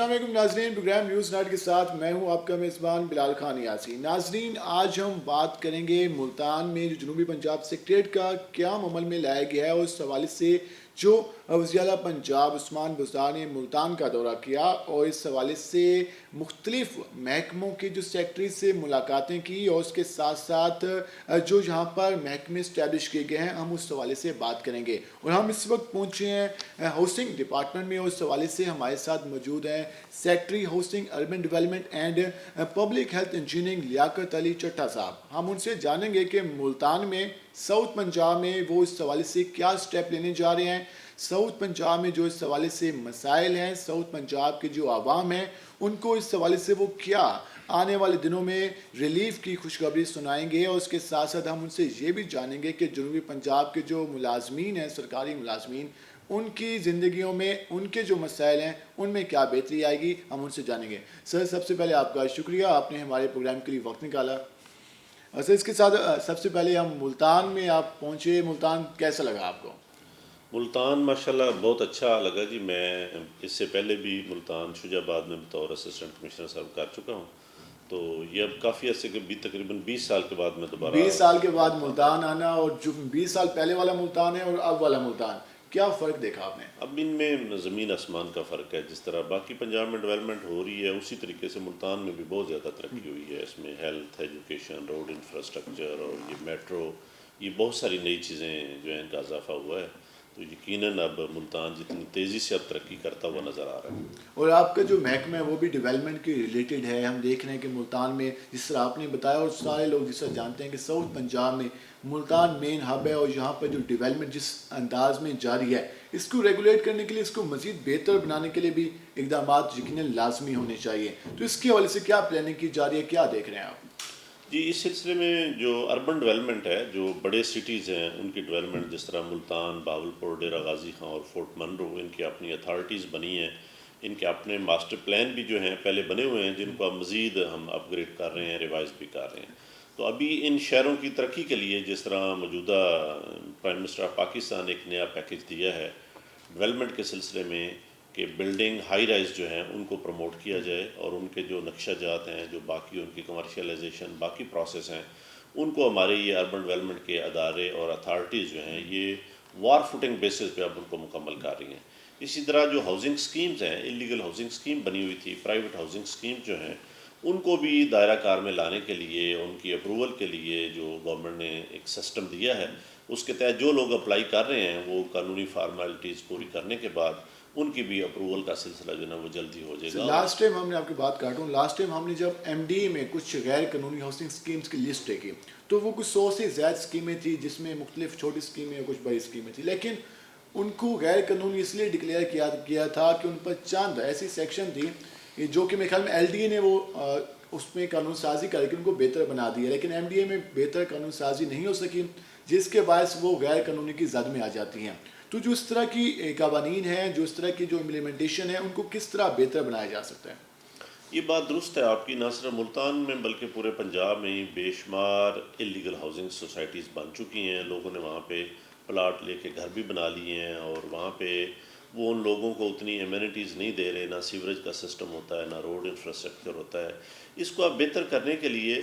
السلام علیکم ناظرین، پروگرام نیوز نائٹ کے ساتھ میں ہوں آپ کا میزبان بلال خان یاسی۔ ناظرین، آج ہم بات کریں گے ملتان میں جو جنوبی پنجاب سیکریٹریٹ کا قیام عمل میں لایا گیا ہے، اور اس حوالے سے جو وزیر اعلیٰ پنجاب عثمان بزدار نے ملتان کا دورہ کیا اور اس حوالے سے مختلف محکموں کے جو سیکٹری سے ملاقاتیں کی، اور اس کے ساتھ ساتھ جو یہاں پر محکمے اسٹیبلش کیے گئے ہیں، ہم اس حوالے سے بات کریں گے۔ اور ہم اس وقت پہنچے ہیں ہاؤسنگ ڈپارٹمنٹ میں، اور اس حوالے سے ہمارے ساتھ موجود ہیں secretary housing urban development and public health engineering Liaquat Ali Chattha صاحب۔ ہم ان سے جانیں گے کہ ملتان میں ساؤتھ پنجاب میں وہ اس حوالے سے کیا سٹیپ لینے جا رہے ہیں، ساؤتھ پنجاب میں جو اس حوالے سے مسائل ہیں، ساؤتھ پنجاب کے جو عوام ہیں ان کو اس حوالے سے وہ کیا آنے والے دنوں میں ریلیف کی خوشخبری سنائیں گے، اور اس کے ساتھ ساتھ ہم ان سے یہ بھی جانیں گے کہ جنوبی پنجاب کے جو ملازمین ہیں، سرکاری ملازمین، ان کی زندگیوں میں ان کے جو مسائل ہیں ان میں کیا بہتری آئے گی، ہم ان سے جانیں گے۔ سر، سب سے پہلے آپ کا شکریہ، آپ نے ہمارے پروگرام کے لیے وقت نکالا۔ سر، اس کے ساتھ سب سے پہلے ہم ملتان میں آپ پہنچے، ملتان کیسا لگا آپ کو؟ ملتان ماشاءاللہ بہت اچھا لگا جی۔ میں اس سے پہلے بھی ملتان شجاع آباد میں بطور اسسٹنٹ کمشنر صاحب کر چکا ہوں، تو یہ اب کافی عرصے کے بھی تقریباً 20 سال کے بعد میں دوبارہ 20 سال کے بعد ملتان آنا، اور جو 20 سال پہلے والا ملتان ہے اور اب والا ملتان، کیا فرق دیکھا آپ نے؟ اب ان میں زمین آسمان کا فرق ہے۔ جس طرح باقی پنجاب میں ڈیولپمنٹ ہو رہی ہے اسی طریقے سے ملتان میں بھی بہت زیادہ ترقی ہوئی ہے۔ اس میں ہیلتھ، ایجوکیشن، روڈ انفراسٹرکچر اور یہ میٹرو، یہ بہت ساری نئی چیزیں جو ہیں ان کا اضافہ ہوا ہے، تو یقیناً اب ملتان جتنی تیزی سے اب ترقی کرتا ہوا نظر آ رہا ہے۔ اور آپ کا جو محکمہ ہے وہ بھی ڈیولپمنٹ کے ریلیٹڈ ہے۔ ہم دیکھ رہے ہیں کہ ملتان میں جس طرح آپ نے بتایا، اور سارے لوگ جس طرح جانتے ہیں کہ ساؤتھ پنجاب میں ملتان مین ہب ہے، اور یہاں پر جو ڈیولپمنٹ جس انداز میں جاری ہے، اس کو ریگولیٹ کرنے کے لیے، اس کو مزید بہتر بنانے کے لیے بھی اقدامات یقیناً لازمی ہونے چاہیے۔ تو اس کے حوالے سے کیا پلاننگ کی جا رہی ہے، کیا دیکھ رہے ہیں آپ؟ جی، اس سلسلے میں جو اربن ڈیولپمنٹ ہے، جو بڑے سٹیز ہیں ان کی ڈیولپمنٹ، جس طرح ملتان، باولپور، ڈیرہ غازی خان اور فورٹ منرو، ان کی اپنی اتھارٹیز بنی ہیں، ان کے اپنے ماسٹر پلان بھی جو ہیں پہلے بنے ہوئے ہیں، جن کو اب مزید ہم اپ گریڈ کر رہے ہیں، ریوائز بھی کر رہے ہیں۔ تو ابھی ان شہروں کی ترقی کے لیے جس طرح موجودہ پرائم منسٹر آف پاکستان ایک نیا پیکیج دیا ہے ڈیولپمنٹ کے سلسلے میں، کہ بلڈنگ ہائی رائز جو ہیں ان کو پروموٹ کیا جائے، اور ان کے جو نقشہ جات ہیں، جو باقی ان کی کمرشلائزیشن، باقی پروسیس ہیں، ان کو ہمارے یہ اربن ڈیولپمنٹ کے ادارے اور اتھارٹیز جو ہیں یہ وار فوٹنگ بیسس پہ اب ان کو مکمل کر رہی ہیں۔ اسی طرح جو ہاؤسنگ سکیمز ہیں، انلیگل ہاؤسنگ سکیم بنی ہوئی تھی، پرائیویٹ ہاؤسنگ سکیم جو ہیں، ان کو بھی دائرہ کار میں لانے کے لیے، ان کی اپروول کے لیے جو گورنمنٹ نے ایک سسٹم دیا ہے، اس کے تحت جو لوگ اپلائی کر رہے ہیں وہ قانونی فارمیلٹیز پوری کرنے کے بعد ان کی بھی اپروول کا سلسلہ جو ہے نا وہ جلدی ہو جائے گا۔ لاسٹ ٹائم ہم نے آپ کی بات کاٹوں، لاسٹ ٹائم ہم نے جب ایم ڈی اے میں کچھ غیر قانونی ہاؤسنگ سکیمز کی لسٹ دیکھی، تو وہ کچھ 100 سے زیادہ سکیمیں تھیں، جس میں مختلف چھوٹی سکیمیں اور کچھ بڑی سکیمیں تھیں، لیکن ان کو غیر قانونی اس لیے ڈکلیئر کیا تھا کہ ان پر چند ایسی سیکشن تھی جو کہ میرے خیال میں ایل ڈی اے نے وہ اس میں قانون سازی کر کے ان کو بہتر بنا دیا، لیکن ایم ڈی اے میں بہتر قانون سازی نہیں ہو سکی، جس کے باعث وہ غیر قانونی کی زد میں آ جاتی ہیں۔ تو جو اس طرح کی قوانین ہیں، جو اس طرح کی جو امپلیمنٹیشن ہے، ان کو کس طرح بہتر بنایا جا سکتا ہے؟ یہ بات درست ہے آپ کی، نہ صرف ملتان میں بلکہ پورے پنجاب میں ہی بے شمار انلیگل ہاؤسنگ سوسائٹیز بن چکی ہیں۔ لوگوں نے وہاں پہ پلاٹ لے کے گھر بھی بنا لیے ہیں، اور وہاں پہ وہ ان لوگوں کو اتنی ایمینٹیز نہیں دے رہے، نہ سیوریج کا سسٹم ہوتا ہے، نہ روڈ انفراسٹرکچر ہوتا ہے۔ اس کو اب بہتر کرنے کے لیے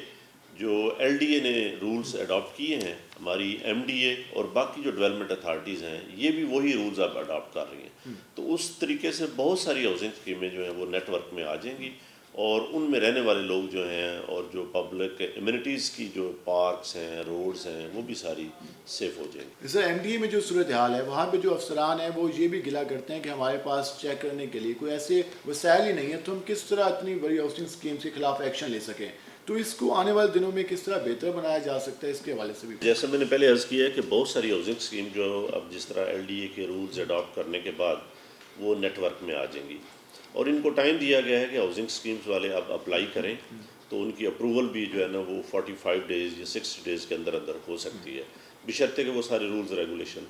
جو ایل ڈی اے نے رولز اڈاپٹ کیے ہیں، ہماری ایم ڈی اے اور باقی جو ڈیولپمنٹ اتھارٹیز ہیں، یہ بھی وہی رولز اب اڈاپٹ کر رہی ہیں۔ تو اس طریقے سے بہت ساری ہاؤسنگ اسکیمیں جو ہیں وہ نیٹ ورک میں آ جائیں گی، اور ان میں رہنے والے لوگ جو ہیں، اور جو پبلک ایمینٹیز کی جو پارکس ہیں، روڈز ہیں، وہ بھی ساری سیف ہو جائیں گی۔ سر، ایم ڈی اے میں جو صورتحال ہے، وہاں پہ جو افسران ہیں وہ یہ بھی گلا کرتے ہیں کہ ہمارے پاس چیک کرنے کے لیے کوئی ایسے وسائل ہی نہیں ہے، تو ہم کس طرح اتنی بڑی ہاؤسنگ اسکیمز کے خلاف ایکشن لے سکیں؟ تو اس کو آنے والے دنوں میں کس طرح بہتر بنایا جا سکتا ہے، اس کے حوالے سے بھی؟ جیسے میں نے پہلے عرض کیا ہے کہ بہت ساری ہاؤسنگ اسکیم جو اب جس طرح ایل ڈی اے کے رولز اڈاپٹ کرنے کے بعد وہ نیٹ ورک میں آ جائیں گی، اور ان کو ٹائم دیا گیا ہے کہ ہاؤسنگ اسکیمز والے اب اپلائی کریں، تو ان کی اپروول بھی جو ہے نا وہ 45 ڈیز یا 60 ڈیز کے اندر اندر ہو سکتی ہے، بشرطے کہ وہ سارے رولز ریگولیشن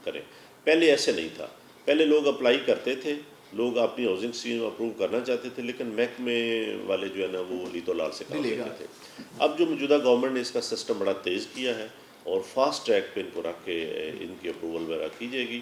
کریں۔ پہلے ایسے نہیں تھا، پہلے لوگ اپلائی کرتے تھے، لوگ اپنی ہاؤسنگ اسکیم اپروو کرنا چاہتے تھے، لیکن محکمے والے جو ہے نا وہ لیت و لال سے کام لیتے تھے۔ اب جو موجودہ گورنمنٹ نے اس کا سسٹم بڑا تیز کیا ہے، اور فاسٹ ٹریک پہ ان کو رکھ کے ان کی اپروول وغیرہ کی جائے گی۔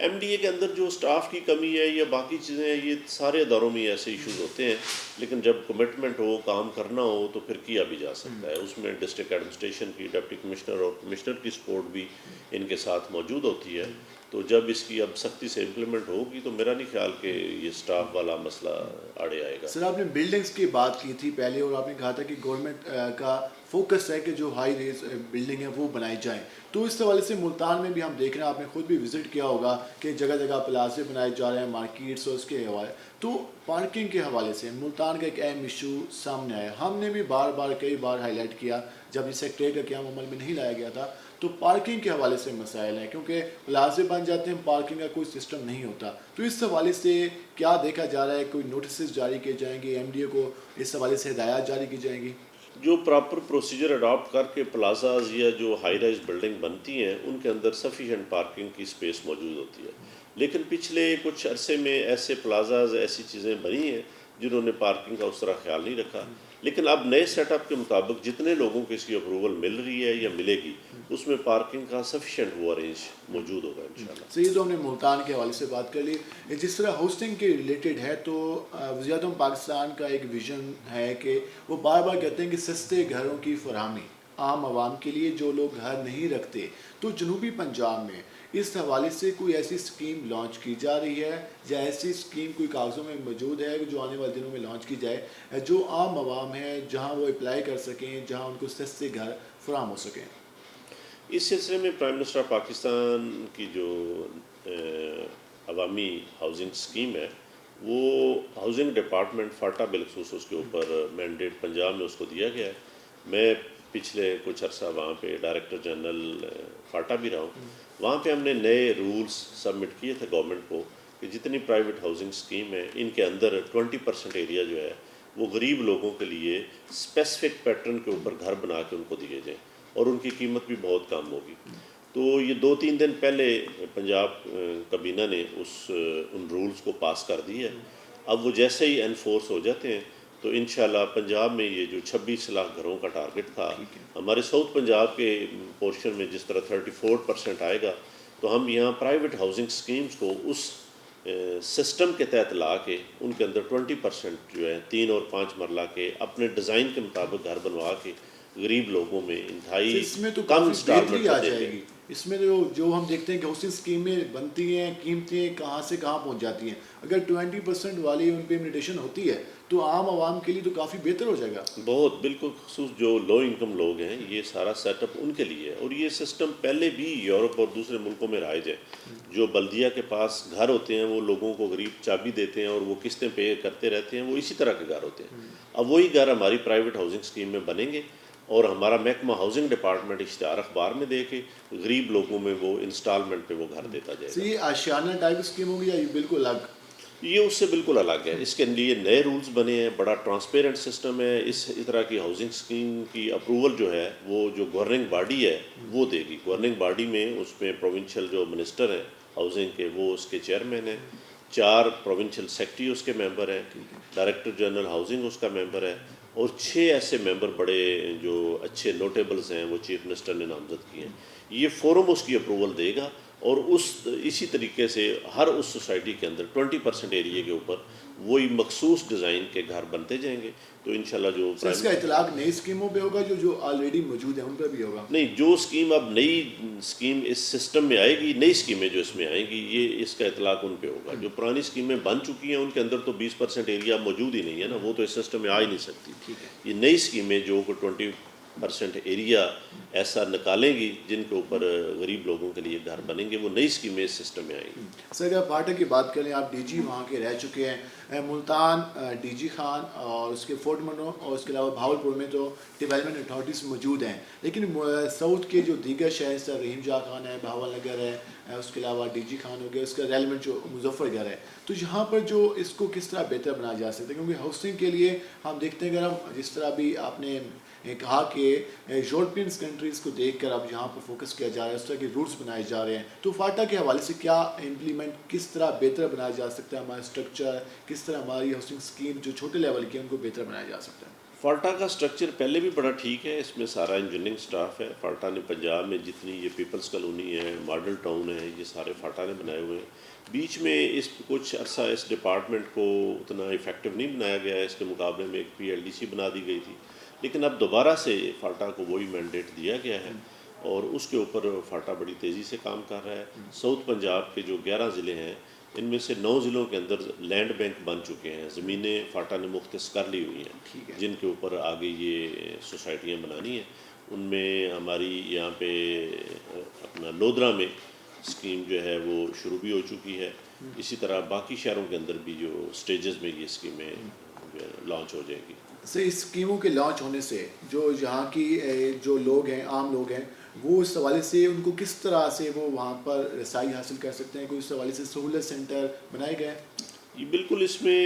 ایم ڈی اے کے اندر جو سٹاف کی کمی ہے یا باقی چیزیں ہیں، یہ سارے اداروں میں ایسے ایشوز ہوتے ہیں، لیکن جب کمٹمنٹ ہو، کام کرنا ہو تو پھر کیا بھی جا سکتا ہے. اس میں ڈسٹرکٹ ایڈمنسٹریشن کی، ڈپٹی کمشنر اور کمشنر کی سپورٹ بھی ان کے ساتھ موجود ہوتی ہے. تو جب اس کی اب سختی سے امپلیمنٹ ہوگی تو میرا نہیں خیال کہ یہ سٹاف والا مسئلہ آڑے آئے گا. سر آپ نے بلڈنگز کی بات کی تھی پہلے، اور آپ نے کہا تھا کہ گورنمنٹ کا فوکس ہے کہ جو ہائی ریز بلڈنگ ہیں وہ بنائی جائیں. تو اس حوالے سے ملتان میں بھی ہم دیکھ رہے ہیں، آپ نے خود بھی وزٹ کیا ہوگا کہ جگہ جگہ پلازے بنائے جا رہے ہیں، مارکیٹس اور اس کے حوالے. تو پارکنگ کے حوالے سے ملتان کا ایک اہم ایشو سامنے آیا. ہم نے بھی کئی بار ہائی لائٹ کیا جب یہ سیکٹریٹ کا قیام عمل میں نہیں لایا گیا تھا. تو پارکنگ کے حوالے سے مسائل ہیں، کیونکہ پلازے بن جاتے ہیں، پارکنگ کا کوئی سسٹم نہیں ہوتا. تو اس حوالے سے کیا دیکھا جا رہا ہے؟ کوئی نوٹسز جاری کیے جائیں گے، ایم ڈی اے کو اس حوالے سے ہدایات جاری کی جائیں گی؟ جو پراپر پروسیجر اڈاپٹ کر کے پلازاز یا جو ہائی رائز بلڈنگ بنتی ہیں ان کے اندر سفیشینٹ پارکنگ کی سپیس موجود ہوتی ہے. لیکن پچھلے کچھ عرصے میں ایسے پلازاز، ایسی چیزیں بنی ہیں جنہوں نے پارکنگ کا اس طرح خیال نہیں رکھا. لیکن اب نئے سیٹ اپ کے مطابق جتنے لوگوں کو اس کی اپروول مل رہی ہے یا ملے گی، اس میں پارکنگ کا سفیشینٹ وہ ارینج موجود ہوگا انشاءاللہ. صحیح. تو ہم نے ملتان کے حوالے سے بات کر لی. جس طرح ہوسٹنگ کے ریلیٹڈ ہے تو وزیر اعظم پاکستان کا ایک ویژن ہے کہ وہ بار بار کہتے ہیں کہ سستے گھروں کی فراہمی عام عوام کے لیے جو لوگ گھر نہیں رکھتے. تو جنوبی پنجاب میں اس حوالے سے کوئی ایسی اسکیم لانچ کی جا رہی ہے یا ایسی اسکیم کوئی کاغذوں میں موجود ہے جو آنے والے دنوں میں لانچ کی جائے جو عام عوام ہے جہاں وہ اپلائی کر سکیں، جہاں ان کو سستے گھر فراہم ہو سکیں؟ اس سلسلے میں پرائم منسٹر آف پاکستان کی جو عوامی ہاؤسنگ اسکیم ہے، وہ ہاؤسنگ ڈپارٹمنٹ فاٹا بالخصوص اس کے اوپر مینڈیٹ پنجاب میں اس کو دیا گیا ہے. میں پچھلے کچھ عرصہ وہاں پہ ڈائریکٹر جنرل فاٹا بھی رہا ہوں. وہاں پہ ہم نے نئے رولز سبمٹ کیے تھے گورنمنٹ کو کہ جتنی پرائیویٹ ہاؤسنگ اسکیم ہے ان کے اندر 20% ایریا جو ہے وہ غریب لوگوں کے لیے اسپیسیفک پیٹرن کے اوپر گھر بنا کے ان کو دیے جائیں، اور ان کی قیمت بھی بہت کم ہوگی. تو یہ 2-3 دن پہلے پنجاب کابینہ نے ان رولز کو پاس کر دی ہے. اب وہ جیسے ہی انفورس ہو جاتے ہیں تو انشاءاللہ پنجاب میں یہ جو 26 لاکھ گھروں کا ٹارگٹ تھا، ہمارے ساؤتھ پنجاب کے پورشن میں جس طرح 34% آئے گا، تو ہم یہاں پرائیویٹ ہاؤسنگ اسکیمز کو اس سسٹم کے تحت لا کے ان کے اندر 20% جو ہے 3 اور 5 مرلہ کے اپنے ڈیزائن کے مطابق گھر بنوا کے غریب لوگوں میں انتہائی اس میں تو کم کافی انسٹالمنٹ بہتری آ پر دیں جائے گے. گی. اس میں جو ہم دیکھتے ہیں کہ ہاؤسنگ اسکیمیں بنتی ہیں، قیمتیں کہاں سے کہاں پہنچ جاتی ہیں. اگر 20% والی ان پہ لمیٹیشن ہوتی ہے تو عام عوام کے لیے تو کافی بہتر ہو جائے گا. بہت بالکل، خصوص جو لو انکم لوگ ہیں، یہ سارا سیٹ اپ ان کے لیے ہے. اور یہ سسٹم پہلے بھی یورپ اور دوسرے ملکوں میں رائج ہے. جو بلدیہ کے پاس گھر ہوتے ہیں وہ لوگوں کو غریب چابی دیتے ہیں اور وہ قسطیں پے کرتے رہتے ہیں، وہ اسی طرح کے گھر ہوتے ہیں. اب وہی گھر ہماری پرائیویٹ ہاؤسنگ اسکیم میں بنیں گے اور ہمارا محکمہ ہاؤسنگ ڈپارٹمنٹ اشتہار اخبار میں دے کے غریب لوگوں میں وہ انسٹالمنٹ پہ وہ گھر دیتا جائے گا. یہ آشیانہ ٹائپ اسکیم ہوگی یا یہ بالکل الگ؟ یہ اس سے بالکل الگ ہے. اس کے لیے نئے رولز بنے ہیں، بڑا ٹرانسپیرنٹ سسٹم ہے. اس طرح کی ہاؤسنگ اسکیم کی اپروول جو ہے وہ جو گورننگ باڈی ہے وہ دے گی. گورننگ باڈی میں اس میں پروونشل جو منسٹر ہیں ہاؤسنگ کے، وہ اس کے چیئرمین ہیں، 4 پروونشل سیکٹری اس کے ممبر ہیں، ڈائریکٹر جنرل ہاؤسنگ اس کا ممبر ہے، اور 6 ایسے ممبر بڑے جو اچھے نوٹیبلز ہیں وہ چیف منسٹر نے نامزد کیے ہیں. یہ فورم اس کی اپروول دے گا اور اسی طریقے سے ہر اس سوسائٹی کے اندر 20% ایریے کے اوپر وہی مخصوص ڈیزائن کے گھر بنتے جائیں گے. تو انشاءاللہ جو اس کا اطلاق نئی اسکیموں پہ ہوگا جو آلریڈی موجود ہیں ان پہ بھی ہوگا؟ نہیں، جو اسکیم اب نئی اسکیم اس سسٹم میں آئے گی، نئی اسکیمیں جو اس میں آئیں گی، یہ اس کا اطلاق ان پہ ہوگا. جو پرانی اسکیمیں بن چکی ہیں ان کے اندر تو 20% ایریا موجود ہی نہیں ہے نا، وہ تو اس سسٹم میں آ ہی نہیں سکتی. یہ نئی اسکیمیں جو 20% ایریا ایسا نکالیں گی جن کے اوپر غریب لوگوں کے لیے گھر بنیں گے، وہ نئی اسکیمیں اس سسٹم میں آئیں گی. سر اگر پاٹا کی بات کریں، آپ ڈی جی وہاں کے رہ چکے ہیں، ملتان ڈی جی خان اور اس کے فورٹ منرو اور اس کے علاوہ بھاولپور میں تو ڈیولپمنٹ اتھارٹیز موجود ہیں، لیکن ساؤتھ کے جو دیگر شہر سر رحیم جا خان ہے، بھاول نگر ہے، اس کے علاوہ ڈی جی خان ہو گیا، اس کا ریلیونٹ جو مظفر گھر ہے، تو یہاں پر جو اس کو کس طرح بہتر بنایا جا سکتا ہے؟ کیونکہ ہاؤسنگ کے لیے ہم دیکھتے ہیں، اگر ہم جس طرح بھی آپ نے کہا کہ یورپین کنٹریز کو دیکھ کر اب یہاں پر فوکس کیا جا رہا ہے، اس طرح کے روٹس بنائے جا رہے ہیں، تو فاٹا کے حوالے سے کیا امپلیمنٹ کس طرح بہتر بنایا جا سکتا ہے؟ ہمارا اسٹرکچر کس طرح، ہماری ہاؤسنگ اسکیم جو چھوٹے لیول کی ہیں ان کو بہتر بنایا جا سکتا ہے؟ فالٹا کا سٹرکچر پہلے بھی بڑا ٹھیک ہے، اس میں سارا انجینئرنگ سٹاف ہے. فالٹا نے پنجاب میں جتنی یہ پیپلز کالونی ہے، ماڈل ٹاؤن ہے، یہ سارے فالٹا نے بنائے ہوئے ہیں. بیچ میں اس کچھ عرصہ اس ڈپارٹمنٹ کو اتنا افیکٹو نہیں بنایا گیا ہے، اس کے مقابلے میں ایک PLDC بنا دی گئی تھی. لیکن اب دوبارہ سے فالٹا کو وہی مینڈیٹ دیا گیا ہے اور اس کے اوپر فالٹا بڑی تیزی سے کام کر رہا ہے. ساؤتھ پنجاب کے جو 11 ضلع ہیں، ان میں سے 9 ضلعوں کے اندر لینڈ بینک بن چکے ہیں، زمینیں فالٹا نے مختص کر لی ہوئی ہیں جن کے اوپر آگے یہ سوسائٹیاں بنانی ہیں. ان میں ہماری یہاں پہ اپنا لودھرا میں اسکیم جو ہے وہ شروع بھی ہو چکی ہے. اسی طرح باقی شہروں کے اندر بھی جو سٹیجز میں یہ اسکیمیں لانچ ہو جائیں گی. سے اس اسکیموں کے لانچ ہونے سے جو یہاں کی جو لوگ ہیں، عام لوگ ہیں، وہ اس حوالے سے ان کو کس طرح سے وہ وہاں پر رسائی حاصل کر سکتے ہیں؟ کوئی اس حوالے سے سہولت سینٹر بنائے گئے ہیں؟ یہ بالکل اس میں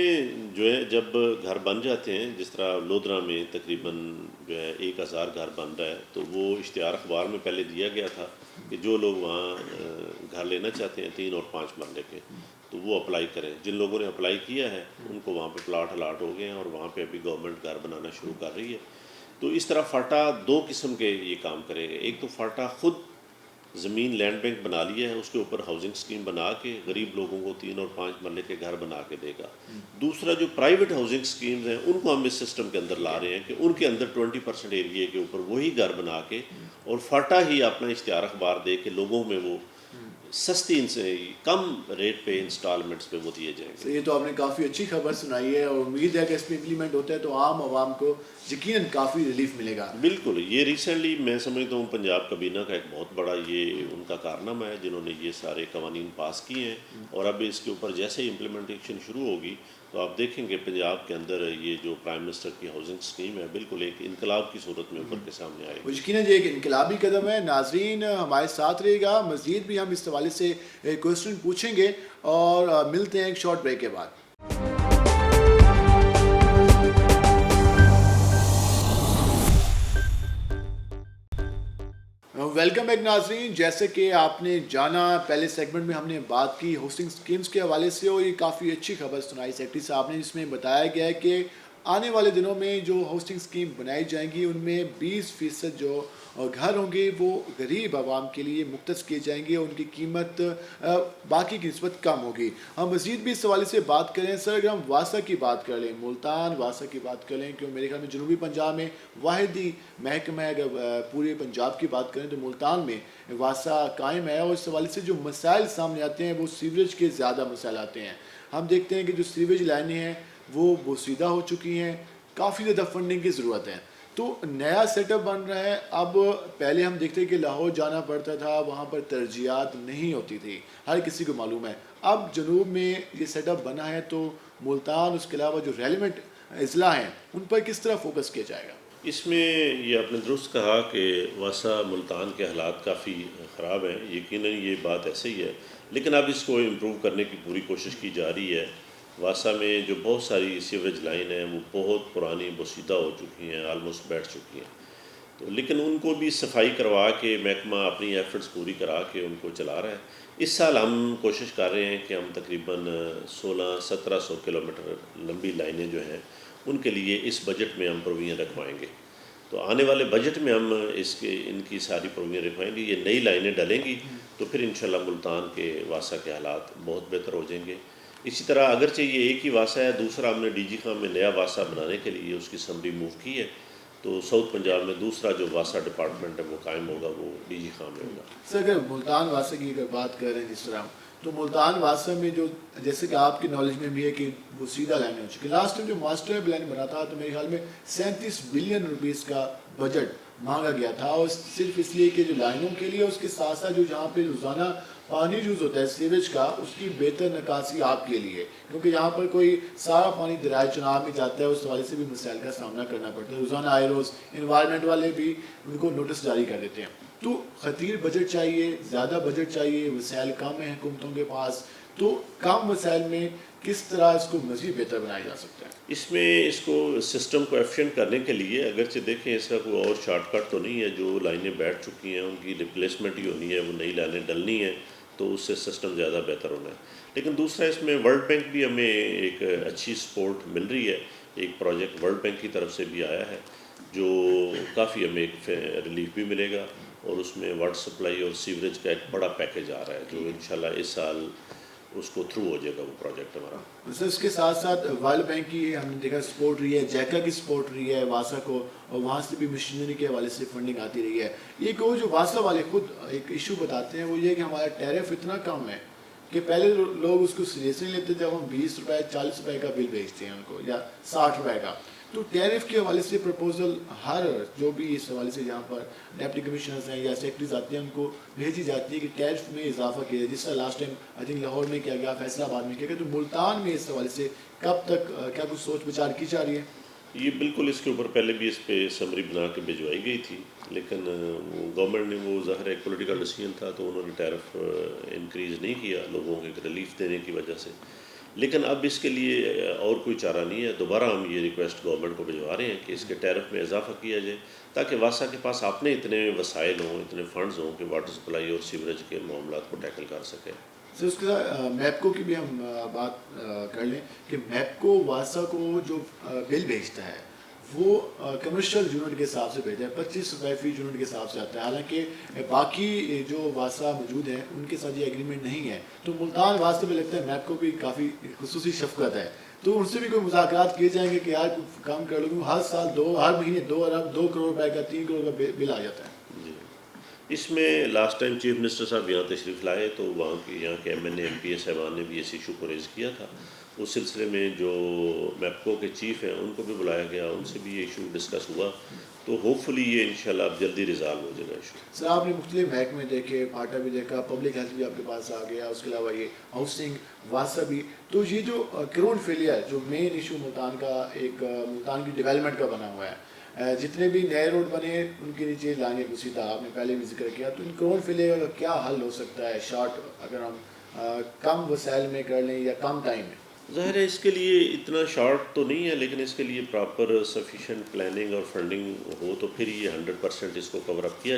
جو ہے جب گھر بن جاتے ہیں، جس طرح لودھرا میں تقریباً جو ہے 1000 گھر بن رہا ہے، تو وہ اشتہار اخبار میں پہلے دیا گیا تھا کہ جو لوگ وہاں گھر لینا چاہتے ہیں 3 اور 5 مرلے کے، تو وہ اپلائی کریں. جن لوگوں نے اپلائی کیا ہے ان کو وہاں پہ پلاٹ الاٹ ہو گئے ہیں اور وہاں پہ ابھی گورنمنٹ گھر بنانا شروع کر رہی ہے. تو اس طرح فالٹا 2 قسم کے یہ کام کرے گا. ایک تو فالٹا خود زمین لینڈ بینک بنا لیا ہے، اس کے اوپر ہاؤسنگ اسکیم بنا کے غریب لوگوں کو 3 اور 5 مرلے کے گھر بنا کے دے گا. دوسرا جو پرائیویٹ ہاؤسنگ اسکیمز ہیں ان کو ہم اس سسٹم کے اندر لا رہے ہیں کہ ان کے اندر 20% ایریے کے اوپر وہی گھر بنا کے اور فالٹا ہی اپنا اشتہار اخبار دے کے لوگوں میں وہ سستی ان سے کم ریٹ پہ انسٹالمنٹس پہ وہ دیے جائیں گے. یہ تو آپ نے کافی اچھی خبر سنائی ہے اور امید ہے کہ اس پہ امپلیمنٹ ہوتا ہے تو عام عوام کو یقیناً کافی ریلیف ملے گا. بالکل. یہ ریسنٹلی میں سمجھتا ہوں پنجاب کابینہ کا ایک بہت بڑا یہ ان کا کارنامہ ہے جنہوں نے یہ سارے قوانین پاس کیے ہیں. اور اب اس کے اوپر جیسے ہی امپلیمنٹیشن شروع ہوگی تو آپ دیکھیں گے پنجاب کے اندر یہ جو پرائم منسٹر کی ہاؤسنگ اسکیم ہے بالکل ایک انقلاب کی صورت میں اوپر کے سامنے آئے گی. یقیناً یہ ایک انقلابی قدم ہے. ناظرین ہمارے ساتھ رہے گا، مزید بھی ہم اس حوالے سے کوشچن پوچھیں گے اور ملتے ہیں ایک شارٹ بریک کے بعد. ویلکم بیک ناظرین. جیسے کہ آپ نے جانا پہلے سیگمنٹ میں ہم نے بات کی ہوسٹنگ سکیمز کے حوالے سے اور یہ کافی اچھی خبر سنائی سیکٹری صاحب نے، جس میں بتایا گیا ہے کہ آنے والے دنوں میں جو ہوسٹنگ سکیم بنائی جائیں گی ان میں 20% جو گھر ہوں گے وہ غریب عوام کے لیے مختص کیے جائیں گے اور ان کی قیمت باقی کی نسبت کم ہوگی. ہم مزید بھی اس حوالے سے بات کریں. سر اگر ہم واسا کی بات کر لیں، ملتان واسا کی بات کر لیں، کیوں میرے خیال میں جنوبی پنجاب میں واحد ہی محکمہ ہے، اگر پورے پنجاب کی بات کریں تو ملتان میں واسا قائم ہے. اور اس حوالے سے جو مسائل سامنے آتے ہیں وہ سیوریج کے زیادہ مسائل آتے ہیں. ہم دیکھتے ہیں کہ جو سیوریج لائنیں ہیں وہ بوسیدہ ہو چکی ہیں، کافی زیادہ فنڈنگ کی ضرورت ہے. تو نیا سیٹ اپ بن رہا ہے. اب پہلے ہم دیکھتے کہ لاہور جانا پڑتا تھا، وہاں پر ترجیحات نہیں ہوتی تھی، ہر کسی کو معلوم ہے. اب جنوب میں یہ سیٹ اپ بنا ہے تو ملتان اس کے علاوہ جو ریلیونٹ اضلاع ہیں ان پر کس طرح فوکس کیا جائے گا؟ اس میں یہ آپ نے درست کہا کہ واسا ملتان کے حالات کافی خراب ہیں، یقیناً یہ بات ایسے ہی ہے، لیکن اب اس کو امپروو کرنے کی پوری کوشش کی جا رہی ہے. واسا میں جو بہت ساری سیوریج لائن ہیں وہ بہت پرانی بوسیدہ ہو چکی ہیں، آلموسٹ بیٹھ چکی ہیں. تو لیکن ان کو بھی صفائی کروا کے محکمہ اپنی ایفرٹس پوری کرا کے ان کو چلا رہا ہے. اس سال ہم کوشش کر رہے ہیں کہ ہم تقریباً 1600-1700 کلومیٹر لمبی لائنیں جو ہیں ان کے لیے اس بجٹ میں ہم پروویژن رکھوائیں گے. تو آنے والے بجٹ میں ہم ان کی ساری پروویژن رکھوائیں گے. یہ نئی لائنیں ڈلیں گی تو پھر انشاءاللہ ملتان کے واسا کے حالات بہت بہتر ہو جائیں گے. اسی طرح اگرچہ یہ ایک ہی واسا ہے، دوسرا ہم نے ڈی جی خان میں نیا واسا بنانے کے لیے اس کی سمری موو کی ہے. تو ساؤتھ پنجاب میں دوسرا جو واسا ڈپارٹمنٹ ہے وہ قائم ہوگا، وہ ڈی جی خان میں ہوگا. سر اگر ملتان واسا کی اگر بات کر رہے ہیں جس طرح، تو ملتان واسا میں جو جیسے کہ آپ کی نالج میں بھی ہے کہ وہ سیدھا لائن ہو چکی. لاسٹ ٹائم جو ماسٹر پلان بنا تھا تو میرے خیال میں 37 بلین روپیز کا بجٹ مانگا گیا تھا، اور صرف اس لیے کہ جو لائنوں کے لیے، اس کے ساتھ ساتھ جو جہاں پہ روزانہ پانی یوز ہوتا ہے سیویج کا، اس کی بہتر نکاسی آپ کے لیے، کیونکہ یہاں پر کوئی سارا پانی درائے چناب میں جاتا ہے، اس حوالے سے بھی مسائل کا سامنا کرنا پڑتا ہے. روزانہ آئے روز انوائرمنٹ والے بھی ان کو نوٹس جاری کر دیتے ہیں. تو خطیر بجٹ چاہیے، زیادہ بجٹ چاہیے، وسائل کم ہیں حکومتوں کے پاس، تو کم وسائل میں کس طرح اس کو مزید بہتر بنایا جا سکتا ہے؟ اس میں اس کو سسٹم کو ایفیشینٹ کرنے کے لیے اگرچہ دیکھیں اس کا کوئی اور شارٹ کٹ تو نہیں ہے. جو لائنیں بیٹھ چکی ہیں ان کی ریپلیسمنٹ ہی ہونی ہے، وہ نئی لائنیں ڈلنی ہیں، تو اس سے سسٹم زیادہ بہتر ہونا ہے. لیکن دوسرا اس میں ورلڈ بینک بھی ہمیں ایک اچھی سپورٹ مل رہی ہے. ایک پروجیکٹ ورلڈ بینک کی طرف سے بھی آیا ہے جو کافی ہمیں ایک ریلیف بھی ملے گا، اور اس میں واٹر سپلائی اور سیوریج کا ایک بڑا پیکیج آ رہا ہے جو انشاءاللہ اس سال اس کو تھرو ہو جائے گا وہ پروجیکٹ ہمارا۔ سر اس کے ساتھ ساتھ ورلڈ بینک کی ہم نے دیکھا سپورٹ رہی ہے، جیکا کی سپورٹ رہی ہے واسا کو، اور وہاں سے بھی مشینری کے حوالے سے فنڈنگ آتی رہی ہے۔ یہ کہ جو واسا والے خود ایک ایشو بتاتے ہیں وہ یہ کہ ہمارا ٹیرف اتنا کم ہے کہ پہلے لوگ اس کو سیریس نہیں لیتے جب ہم 20 روپے 40 روپے کا بل بھیجتے ہیں ان کو یا 60 روپے کا۔ تو ٹیرف کے حوالے سے پرپوزل ہر جو بھی اس حوالے سے جہاں پر ڈپٹی کمشنرز ہیں یا سیکرٹریز آتے ہیں ان کو بھیجی جاتی ہے کہ ٹیرف میں اضافہ کیا جائے، جس طرح last time I think Lahore میں کیا گیا، فیصل آباد میں کیا گیا، تو ملتان میں اس حوالے سے کب تک کیا کچھ سوچ بچار کی جا رہی ہے؟ یہ بالکل اس کے اوپر پہلے بھی اس پہ سمری بنا کے بھجوائی گئی تھی، لیکن وہ گورنمنٹ نے وہ ظاہر ایک پولیٹیکل ڈیسیجن تھا تو انہوں نے ٹیرف انکریز نہیں کیا لوگوں کو ایک ریلیف دینے کی وجہ سے۔ لیکن اب اس کے لیے اور کوئی چارہ نہیں ہے، دوبارہ ہم یہ ریکویسٹ گورنمنٹ کو بھجوا رہے ہیں کہ اس کے ٹیرف میں اضافہ کیا جائے تاکہ واسا کے پاس اپنے اتنے وسائل ہوں، اتنے فنڈز ہوں کہ واٹر سپلائی اور سیوریج کے معاملات کو ٹیکل کر سکے۔ سر اس کے ساتھ میپکو کی بھی ہم بات کر لیں کہ میپکو واسا کو جو بل بھیجتا ہے وہ کمرشل یونٹ کے حساب سے بھیجتا ہے، 25 روپے فی یونٹ کے حساب سے آتا ہے، حالانکہ باقی جو واسا موجود ہیں ان کے ساتھ یہ ایگریمنٹ نہیں ہے۔ تو ملتان واسطے میں لگتا ہے میپکو بھی کافی خصوصی شفقت ہے، تو ان سے بھی کوئی مذاکرات کیے جائیں گے کہ یار کم کر لو، ہر سال ہر مہینے 2 ارب 2 کروڑ روپے کا 3 کروڑ کا بل آ جاتا ہے۔ جی، اس میں لاسٹ ٹائم چیف منسٹر صاحب یہاں تشریف لائے تو یہاں کے M N A M P A صاحبان نے بھی اس ایشو کو ریز کیا تھا، اس سلسلے میں جو میپکو کے چیف ہیں ان کو بھی بلایا گیا، ان سے بھی یہ ایشو ڈسکس ہوا، تو ہوپ فلی یہ انشاءاللہ اب جلدی ریزالو ہو جائے گا ایشو۔ سر آپ نے مختلف محکمے دیکھے، پاٹا بھی دیکھا، پبلک ہیلتھ بھی آپ کے پاس آ گیا، اس کے علاوہ یہ ہاؤسنگ واسا بھی، تو یہ جو کرون فیلئر جو مین ایشو ملتان کا ایک ملتان کی ڈیولپمنٹ کا بنا ہوا ہے، جتنے بھی نئے روڈ بنے ان کے نیچے لائنیں گھسی تھا، آپ نے پہلے بھی ذکر کیا، تو ان کرون فیلئر کا کیا حل ہو سکتا ہے شارٹ، اگر ہم کم وسائل میں کر لیں یا کم ٹائم میں؟ ظاہر ہے اس کے لیے اتنا شارٹ تو نہیں ہے، لیکن اس کے لیے پراپر سفیشینٹ پلاننگ اور فنڈنگ ہو تو پھر یہ 100% اس کو کور اپ کیا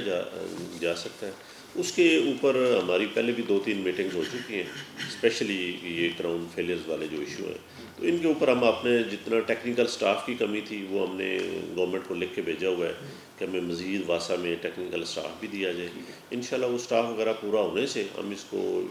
جا سکتا ہے۔ اس کے اوپر ہماری پہلے بھی 2-3 میٹنگز ہو چکی ہیں، اسپیشلی یہ کراؤن فیلئرز والے جو ایشو ہیں، تو ان کے اوپر ہم اپنے جتنا ٹیکنیکل سٹاف کی کمی تھی وہ ہم نے گورنمنٹ کو لکھ کے بھیجا ہوا ہے کہ ہمیں مزید واسا میں ٹیکنیکل سٹاف بھی دیا جائے۔ انشاءاللہ وہ سٹاف وغیرہ پورا ہونے سے ہم اس کو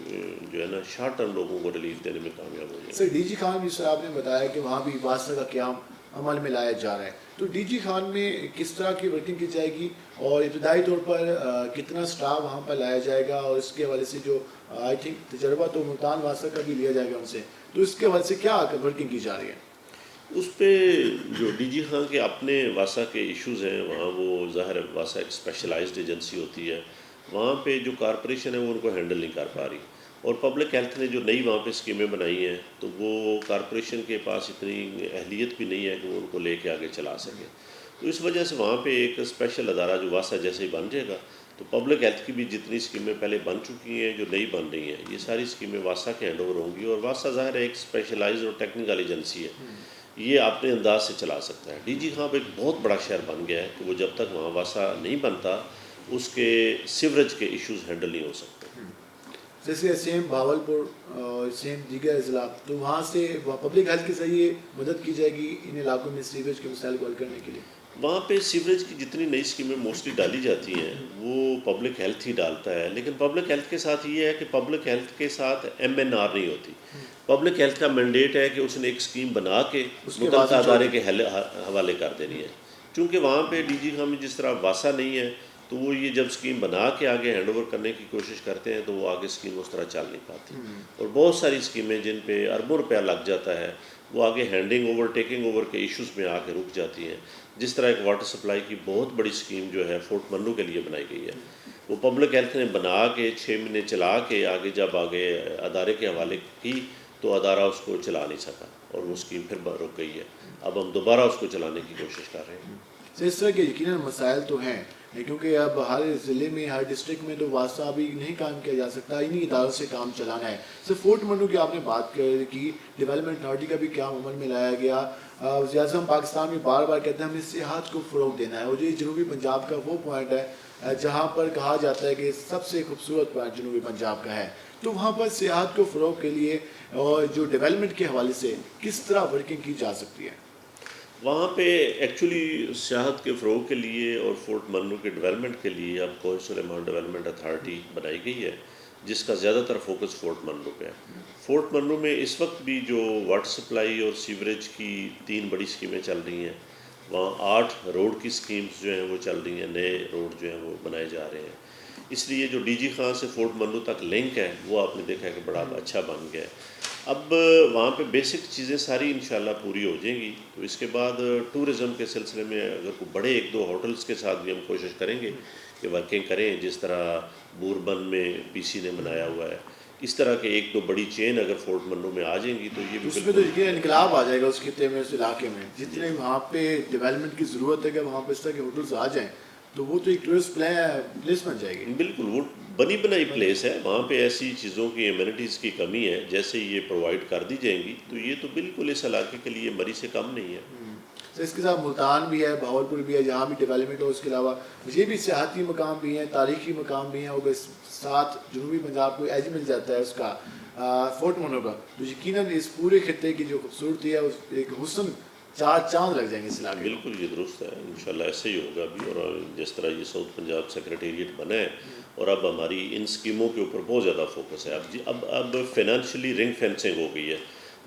جو ہے نا شارٹ ٹرم لوگوں کو ریلیف دینے میں کامیاب ہو جائیں گے۔ سر ڈی جی خان جس طرح آپ نے بتایا کہ وہاں بھی واسطہ کا قیام عمل میں لایا جا رہا ہے، تو ڈی جی خان میں کس طرح کی ورکنگ کی جائے گی اور ابتدائی طور پر کتنا سٹاف وہاں پر لایا جائے گا، اور اس کے حوالے سے جو آئی تھنک تجربہ تو ملتان واسطہ کا بھی لیا جائے گا ان سے، تو اس کے حوالے سے کیا ورکنگ کی جا رہی ہے؟ اس پہ جو ڈی جی خان کے اپنے واسا کے ایشوز ہیں وہاں وہ ظاہر ہے واسا ایک اسپیشلائزڈ ایجنسی ہوتی ہے، وہاں پہ جو کارپوریشن ہے وہ ان کو ہینڈل نہیں کر پا رہی، اور پبلک ہیلتھ نے جو نئی وہاں پہ اسکیمیں بنائی ہیں تو وہ کارپوریشن کے پاس اتنی اہلیت بھی نہیں ہے کہ وہ ان کو لے کے آگے چلا سکے، تو اس وجہ سے وہاں پہ ایک اسپیشل ادارہ جو واسا جیسے ہی بن جائے گا تو پبلک ہیلتھ کی بھی جتنی اسکیمیں پہلے بن چکی ہیں جو نئی بن رہی ہیں یہ ساری اسکیمیں واسا کے ہینڈ اوور ہوں گی، اور واسا ظاہر ہے ایک اسپیشلائزڈ اور ٹیکنیکل ایجنسی ہے، یہ اپنے انداز سے چلا سکتا ہے۔ ڈی جی خان ایک بہت بڑا شہر بن گیا ہے کہ وہ جب تک وہاں واسا نہیں بنتا اس کے سیوریج کے ایشوز ہینڈل نہیں ہو سکتے۔ جیسے سیم بھاولپور اور سیم دیگر اضلاع، تو وہاں سے پبلک ہیلتھ کے ذریعے مدد کی جائے گی ان علاقوں میں سیوریج کے مسائل کو حل کرنے کے لیے؟ وہاں پہ سیوریج کی جتنی نئی اسکیمیں موسٹلی ڈالی جاتی ہیں وہ پبلک ہیلتھ ہی ڈالتا ہے، لیکن پبلک ہیلتھ کے ساتھ یہ ہے کہ پبلک ہیلتھ کے ساتھ ایم این آر نہیں ہوتی۔ پبلک ہیلتھ کا مینڈیٹ ہے کہ اس نے ایک اسکیم بنا کے متعلقہ ادارے کے حوالے کر دینی ہے، چونکہ وہاں پہ ڈی جی خان میں جس طرح واسا نہیں ہے تو وہ یہ جب اسکیم بنا کے آگے ہینڈ اوور کرنے کی کوشش کرتے ہیں تو وہ آگے اسکیم اس طرح چل نہیں پاتی، اور بہت ساری اسکیمیں جن پہ اربوں روپیہ لگ جاتا ہے وہ آگے ہینڈنگ اوور ٹیکنگ اوور کے ایشوز میں آ کے رک جاتی ہیں۔ جس طرح ایک واٹر سپلائی کی بہت بڑی اسکیم جو ہے فورٹ منو کے لیے بنائی گئی ہے، وہ پبلک ہیلتھ نے بنا کے 6 مہینے چلا کے آگے جب آگے ادارے کے حوالے کی تو ادارہ اس کو چلا نہیں سکا اور وہ اسکیم پھر رک گئی ہے، اب ہم دوبارہ اس کو چلانے کی کوشش کر رہے ہیں۔ سر اس طرح کے یقیناً مسائل تو ہیں، کیونکہ اب ہر ضلع میں ہر ڈسٹرکٹ میں تو واسطہ ابھی نہیں کام کیا جا سکتا، انہی اداروں سے کام چلانا ہے۔ سر فورٹ منو کی آپ نے بات کی، ڈیولپمنٹ اتھارٹی کا بھی قیام عمل میں لایا گیا، وزیر اعظم پاکستان میں بار بار کہتے ہیں ہمیں سیاحت کو فروغ دینا ہے، اور یہ جنوبی پنجاب کا وہ پوائنٹ ہے جہاں پر کہا جاتا ہے کہ سب سے خوبصورت پوائنٹ جنوبی پنجاب کا ہے، تو وہاں پر سیاحت کو فروغ کے لیے اور جو ڈیولپمنٹ کے حوالے سے کس طرح ورکنگ کی جا سکتی ہے؟ وہاں پہ ایکچولی سیاحت کے فروغ کے لیے اور فورٹ منرو کے ڈیولپمنٹ کے لیے اب کوہ سلیمان ڈیولپمنٹ اتھارٹی بنائی گئی ہے، جس کا زیادہ تر فوکس فورٹ منرو پہ ہے۔ فورٹ منرو میں اس وقت بھی جو واٹر سپلائی اور سیوریج کی 3 بڑی اسکیمیں چل رہی ہیں، وہاں 8 روڈ کی اسکیمز جو ہیں وہ چل رہی ہیں، نئے روڈ جو ہیں وہ بنائے جا رہے ہیں۔ اس لیے جو ڈی جی خان سے فورٹ منرو تک لنک ہے وہ آپ نے دیکھا ہے کہ بڑا اچھا بن گیا ہے۔ اب وہاں پہ بیسک چیزیں ساری انشاءاللہ پوری ہو جائیں گی، تو اس کے بعد ٹورزم کے سلسلے میں اگر کوئی بڑے 1-2 ہوٹلز کے ساتھ بھی ہم کوشش کریں گے کہ ورکنگ کریں، جس طرح بوربن میں پی سی نے بنایا ہوا ہے، اس طرح کے 1-2 بڑی چین اگر فورٹ منرو میں آ جائیں گی تو یہ بھی اس میں تو یقین انقلاب آ جائے گا اس خطے میں، اس علاقے میں جتنے وہاں پہ ڈیولپمنٹ کی ضرورت ہے کہ وہاں پہ اس طرح کے ہوٹلز آ جائیں تو وہ تو ایک ٹورسٹ پلیس بن جائے گی۔ بالکل وہ بنی بنائی پلیس ہے، وہاں پہ ایسی چیزوں کی ایمینٹیز کی کمی ہے، جیسے یہ پرووائڈ کر دی جائیں گی تو یہ تو بالکل اس علاقے کے لیے مری سے کم نہیں ہے۔ تو اس کے ساتھ ملتان بھی ہے، بہاولپور بھی ہے جہاں بھی ڈیولپمنٹ ہو، اس کے علاوہ یہ بھی سیاحتی مقام بھی ہیں، تاریخی مقام بھی ہیں، اور ساتھ جنوبی پنجاب کو ایج مل جاتا ہے اس کا فورٹ منرو کا، تو یقیناً اس پورے خطے کی جو خوبصورتی ہے اس ایک حسن 4 چاند لگ جائیں گے اس علاقے میں۔ بالکل یہ درست ہے، انشاءاللہ ایسے ہی ہوگا بھی، اور جس طرح یہ ساؤتھ پنجاب سیکریٹریٹ بنا ہے اور اب ہماری ان اسکیموں کے اوپر بہت زیادہ فوکس ہے۔ اب فائنینشلی رنگ فینسنگ ہو گئی ہے،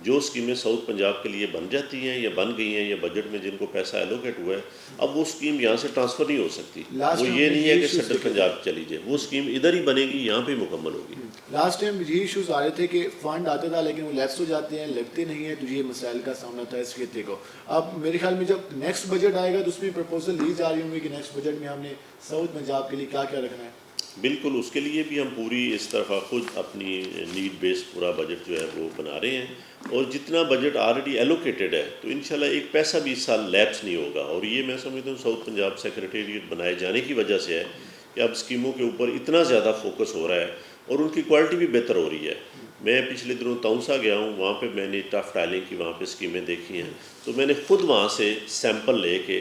جو اسکیمیں ساؤتھ پنجاب کے لیے بن جاتی ہیں یا بن گئی ہیں یا بجٹ میں جن کو پیسہ ایلوکیٹ ہوا ہے، اب وہ اسکیم یہاں سے ٹرانسفر نہیں ہو سکتی۔ وہ یہ نہیں ہے کہ سینٹرل پنجاب چلی جائے، وہ اسکیم ادھر ہی بنے گی، یہاں پہ مکمل ہوگی۔ لاسٹ ٹائم یہ ایشوز آ رہے تھے کہ فنڈ آتا تھا لیکن وہ لیپس ہو جاتے ہیں، لگتے نہیں ہیں، تو یہ مسائل کا سامنا تھا اس خطے کو۔ اب میرے خیال میں جب نیکسٹ بجٹ آئے گا تو اس میں پرپوزل لی جا رہی ہوں گی کہ نیکسٹ بجٹ میں ہم نے ساؤتھ پنجاب کے لیے کیا کیا رکھنا ہے۔ بالکل، اس کے لیے بھی ہم پوری اس طرح خود اپنی نیڈ بیس پورا بجٹ جو ہے وہ بنا رہے ہیں، اور جتنا بجٹ آلریڈی ایلوکیٹڈ ہے تو انشاءاللہ ایک پیسہ بھی اس سال لیپس نہیں ہوگا، اور یہ میں سمجھتا ہوں ساؤتھ پنجاب سیکریٹریٹ بنائے جانے کی وجہ سے ہے کہ اب اسکیموں کے اوپر اتنا زیادہ فوکس ہو رہا ہے اور ان کی کوالٹی بھی بہتر ہو رہی ہے۔ میں پچھلے دنوں تونسا گیا ہوں، وہاں پہ میں نے ٹف ٹائلنگ کی وہاں پہ اسکیمیں دیکھی ہیں، تو میں نے خود وہاں سے سیمپل لے کے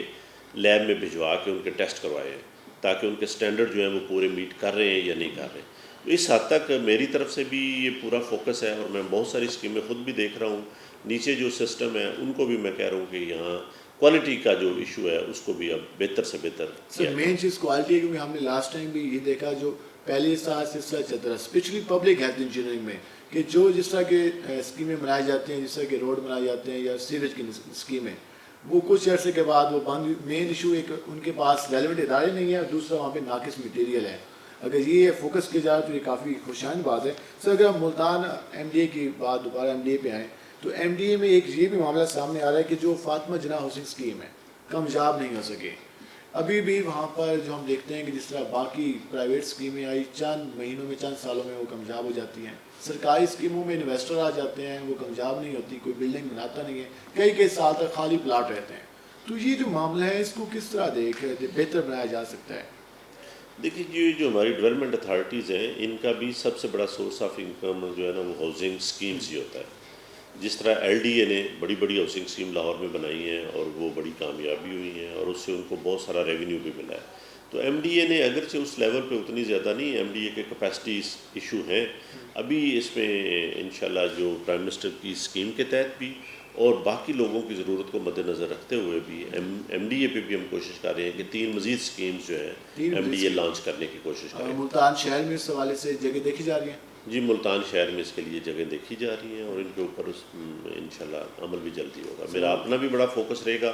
لیب میں بھجوا کے ان کے ٹیسٹ کروائے ہیں تاکہ ان کے سٹینڈرڈ جو ہیں وہ پورے میٹ کر رہے ہیں یا نہیں کر رہے۔ تو اس حد تک میری طرف سے بھی یہ پورا فوکس ہے، اور میں بہت ساری اسکیمیں خود بھی دیکھ رہا ہوں، نیچے جو سسٹم ہے ان کو بھی میں کہہ رہا ہوں کہ یہاں کوالٹی کا جو ایشو ہے اس کو بھی اب بہتر سے بہتر سر مین چیز کوالٹی ہے، کیونکہ ہم نے لاسٹ ٹائم بھی یہ دیکھا جو پہلے سال سلسلہ چلتا رہا اسپیشلی پبلک ہیلتھ انجینئرنگ میں، کہ جو جس طرح کے اسکیمیں بنائی جاتی ہیں، جس طرح کے روڈ بنائے جاتے ہیں یا سیوریج کی اسکیمیں، وہ کچھ عرصے کے بعد وہ بند۔ مین ایشو ایک ان کے پاس ریلیونٹ ادارے نہیں ہیں، اور دوسرا وہاں پہ ناقص مٹیریل ہے۔ اگر یہ فوکس کیا جائے تو یہ کافی خوشائن بات ہے۔ سر اگر ہم ملتان ایم ڈی اے کی بات دوبارہ ایم ڈی اے پہ آئیں تو ایم ڈی اے میں ایک یہ بھی معاملہ سامنے آ رہا ہے کہ جو فاطمہ جناح ہاؤسنگ اسکیم ہے کامیاب نہیں ہو سکے ابھی بھی وہاں پر، جو ہم دیکھتے ہیں کہ جس طرح باقی پرائیویٹ اسکیمیں آئی چند مہینوں میں چند سالوں میں وہ کامیاب ہو جاتی ہیں، سرکاری اسکیموں میں انویسٹر آ جاتے ہیں، وہ کامیاب نہیں ہوتی، کوئی بلڈنگ بناتا نہیں ہے، کئی سال تک خالی پلاٹ رہتے ہیں۔ تو یہ جو معاملہ ہے اس کو کس طرح بہتر بنایا جا سکتا ہے؟ دیکھیے یہ جو ہماری ڈیولپمنٹ اتھارٹیز ہیں ان کا بھی سب سے بڑا سورس آف انکم جو ہے نا وہ ہاؤسنگ اسکیمز ہی ہوتا ہے۔ جس طرح ایل ڈی اے نے بڑی بڑی ہاؤسنگ اسکیم لاہور میں بنائی ہیں اور وہ بڑی کامیابی ہوئی ہیں اور اس سے ان کو بہت سارا ریونیو بھی ملا ہے، تو ایم ڈی اے نے اگرچہ اس لیول پہ اتنی زیادہ نہیں، ایم ڈی اے کے کیپیسٹی ایشو ہیں ابھی، اس میں انشاءاللہ جو پرائم منسٹر کی اسکیم کے تحت بھی اور باقی لوگوں کی ضرورت کو مد نظر رکھتے ہوئے بھی ایم ڈی اے پہ بھی ہم کوشش کر رہے ہیں کہ 3 مزید اسکیمز جو ہیں ایم ڈی اے لانچ کرنے کی کوشش کریں۔ ملتان شہر میں اس حوالے سے جگہ دیکھی جا رہی ہیں؟ جی ملتان شہر میں اس کے لیے جگہ دیکھی جا رہی ہیں اور ان کے اوپر انشاءاللہ عمل بھی جلدی ہوگا۔ میرا اپنا بھی بڑا فوکس رہے گا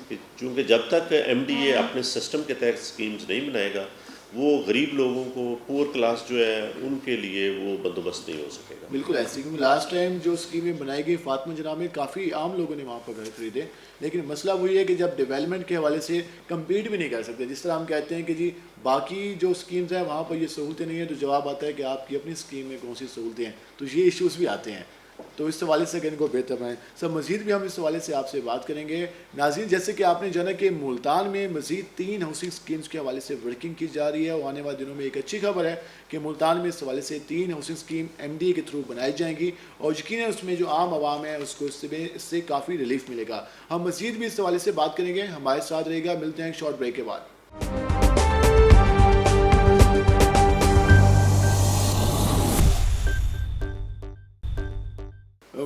کہ چونکہ جب تک ایم ڈی اے اپنے سسٹم کے تحت اسکیمز نہیں بنائے گا وہ غریب لوگوں کو، پور کلاس جو ہے ان کے لیے وہ بندوبست نہیں ہو سکے گا۔ بالکل ایسے، کیونکہ لاسٹ ٹائم جو اسکیمیں بنائی گئی فاطمہ جناح میں کافی عام لوگوں نے وہاں پر گھر خریدے، لیکن مسئلہ وہی ہے کہ جب ڈیولپمنٹ کے حوالے سے کمپیٹ بھی نہیں کر سکتے، جس طرح ہم کہتے ہیں کہ جی باقی جو اسکیمز ہیں وہاں پر یہ سہولتیں نہیں ہیں، تو جواب آتا ہے کہ آپ کی اپنی اسکیم میں کون سی سہولتیں ہیں، تو یہ ایشوز بھی آتے ہیں۔ تو اس حوالے سے ان کو بہتر بنائیں۔ سر مزید بھی ہم اس حوالے سے آپ سے بات کریں گے۔ ناظرین جیسے کہ آپ نے جانا کہ ملتان میں مزید 3 ہاؤسنگ اسکیمز کے حوالے سے ورکنگ کی جا رہی ہے، اور آنے والے دنوں میں ایک اچھی خبر ہے کہ ملتان میں اس حوالے سے 3 housing scheme M D A کے تھرو بنائی جائیں گی، اور یقیناً اس میں جو عام عوام ہے اس کو اس سے کافی ریلیف ملے گا۔ ہم مزید بھی اس حوالے سے بات کریں گے، ہمارے ساتھ رہے گا۔ ملتے ہیں ایک شارٹ بریک کے بعد۔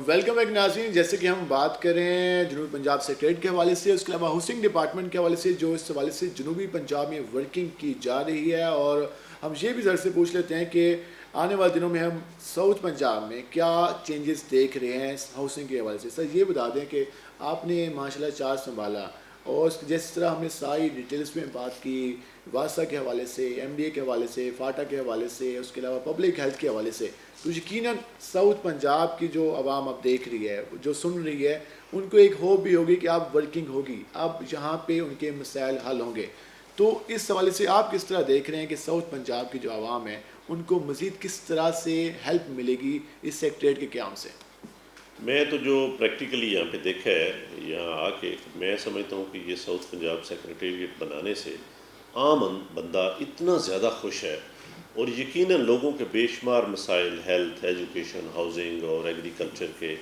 ویلکم بیک ناظرین. جیسے کہ ہم بات کریں جنوبی پنجاب سیکریٹریٹ کے حوالے سے, اس کے علاوہ ہاؤسنگ ڈپارٹمنٹ کے حوالے سے, جو اس حوالے سے جنوبی پنجاب میں ورکنگ کی جا رہی ہے, اور ہم یہ بھی ذرا سے پوچھ لیتے ہیں کہ آنے والے دنوں میں ہم ساؤتھ پنجاب میں کیا چینجز دیکھ رہے ہیں ہاؤسنگ کے حوالے سے. سر یہ بتا دیں کہ آپ نے ماشاء اللہ چارج سنبھالا, اور جس طرح ہم نے ساری ڈیٹیلز میں بات کی, واسطہ کے حوالے سے, ایم ڈی اے کے حوالے سے, فاٹا کے حوالے سے, اس کے علاوہ پبلک ہیلتھ کے حوالے سے, تو یقیناً ساؤتھ پنجاب کی جو عوام اب دیکھ رہی ہے, جو سن رہی ہے, ان کو ایک ہوپ بھی ہوگی کہ اب ورکنگ ہوگی, اب یہاں پہ ان کے مسائل حل ہوں گے. تو اس حوالے سے آپ کس طرح دیکھ رہے ہیں کہ ساؤتھ پنجاب کی جو عوام ہے ان کو مزید کس طرح سے ہیلپ ملے گی اس سیکریٹریٹ کے قیام سے؟ میں تو جو پریکٹیکلی یہاں پہ دیکھا ہے یہاں آ کے, میں سمجھتا ہوں کہ یہ ساؤتھ پنجاب سیکریٹریٹ بنانے سے عام بندہ اتنا زیادہ خوش ہے, اور یقیناً لوگوں کے بے شمار مسائل ہیلتھ, ایجوکیشن, ہاؤسنگ اور ایگریکلچر کے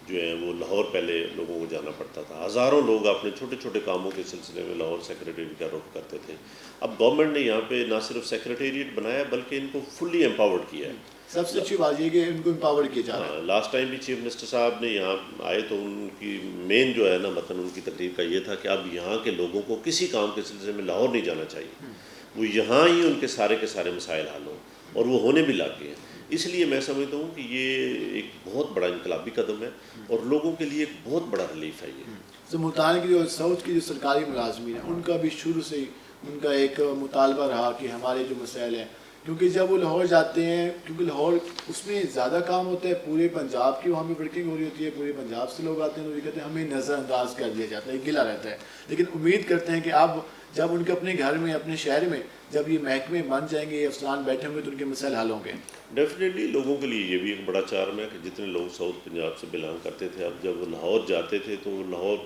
جو ہیں وہ لاہور پہلے لوگوں کو جانا پڑتا تھا. ہزاروں لوگ اپنے چھوٹے چھوٹے کاموں کے سلسلے میں لاہور سیکریٹریٹ کا رخ کرتے تھے. اب گورنمنٹ نے یہاں پہ نہ صرف سیکریٹریٹ بنایا بلکہ ان کو فلی امپاورڈ کیا ہے. سب سے اچھی بات یہ کہ ان کو امپاور کیا جا رہا ہے. لاسٹ ٹائم بھی چیف منسٹر صاحب نے یہاں آئے تو ان کی مین جو ہے نا مثلاً ان کی تقریر کا یہ تھا کہ اب یہاں کے لوگوں کو کسی کام کے سلسلے میں لاہور نہیں جانا چاہیے, وہ یہاں ہی ان کے سارے مسائل حل ہوں, اور وہ ہونے بھی لگ گئے ہیں. اس لیے میں سمجھتا ہوں کہ یہ ایک بہت بڑا انقلابی قدم ہے اور لوگوں کے لیے ایک بہت بڑا ریلیف ہے. یہ ملتان کی جو ساؤتھ کی جو سرکاری ملازمین ہیں ان کا بھی شروع سے ہی ان کا ایک مطالبہ رہا کہ ہمارے جو مسائل ہیں, کیونکہ جب وہ لاہور جاتے ہیں, کیونکہ لاہور اس میں زیادہ کام ہوتا ہے, پورے پنجاب کی وہاں پہ ورکنگ ہو رہی ہوتی ہے, پورے پنجاب سے لوگ آتے ہیں, تو یہ کہتے ہیں ہمیں نظر انداز کر دیا جاتا ہے, گلا رہتا ہے. لیکن امید کرتے ہیں کہ اب جب ان کے اپنے گھر میں, اپنے شہر میں جب یہ محکمے بن جائیں گے, افسران بیٹھے ہوں گے, تو ان کے مسائل حل ہوں گے. ڈیفینیٹلی لوگوں کے لیے یہ بھی ایک بڑا چارم ہے کہ جتنے لوگ ساؤتھ پنجاب سے بلانگ کرتے تھے, اب جب وہ لاہور جاتے تھے تو لاہور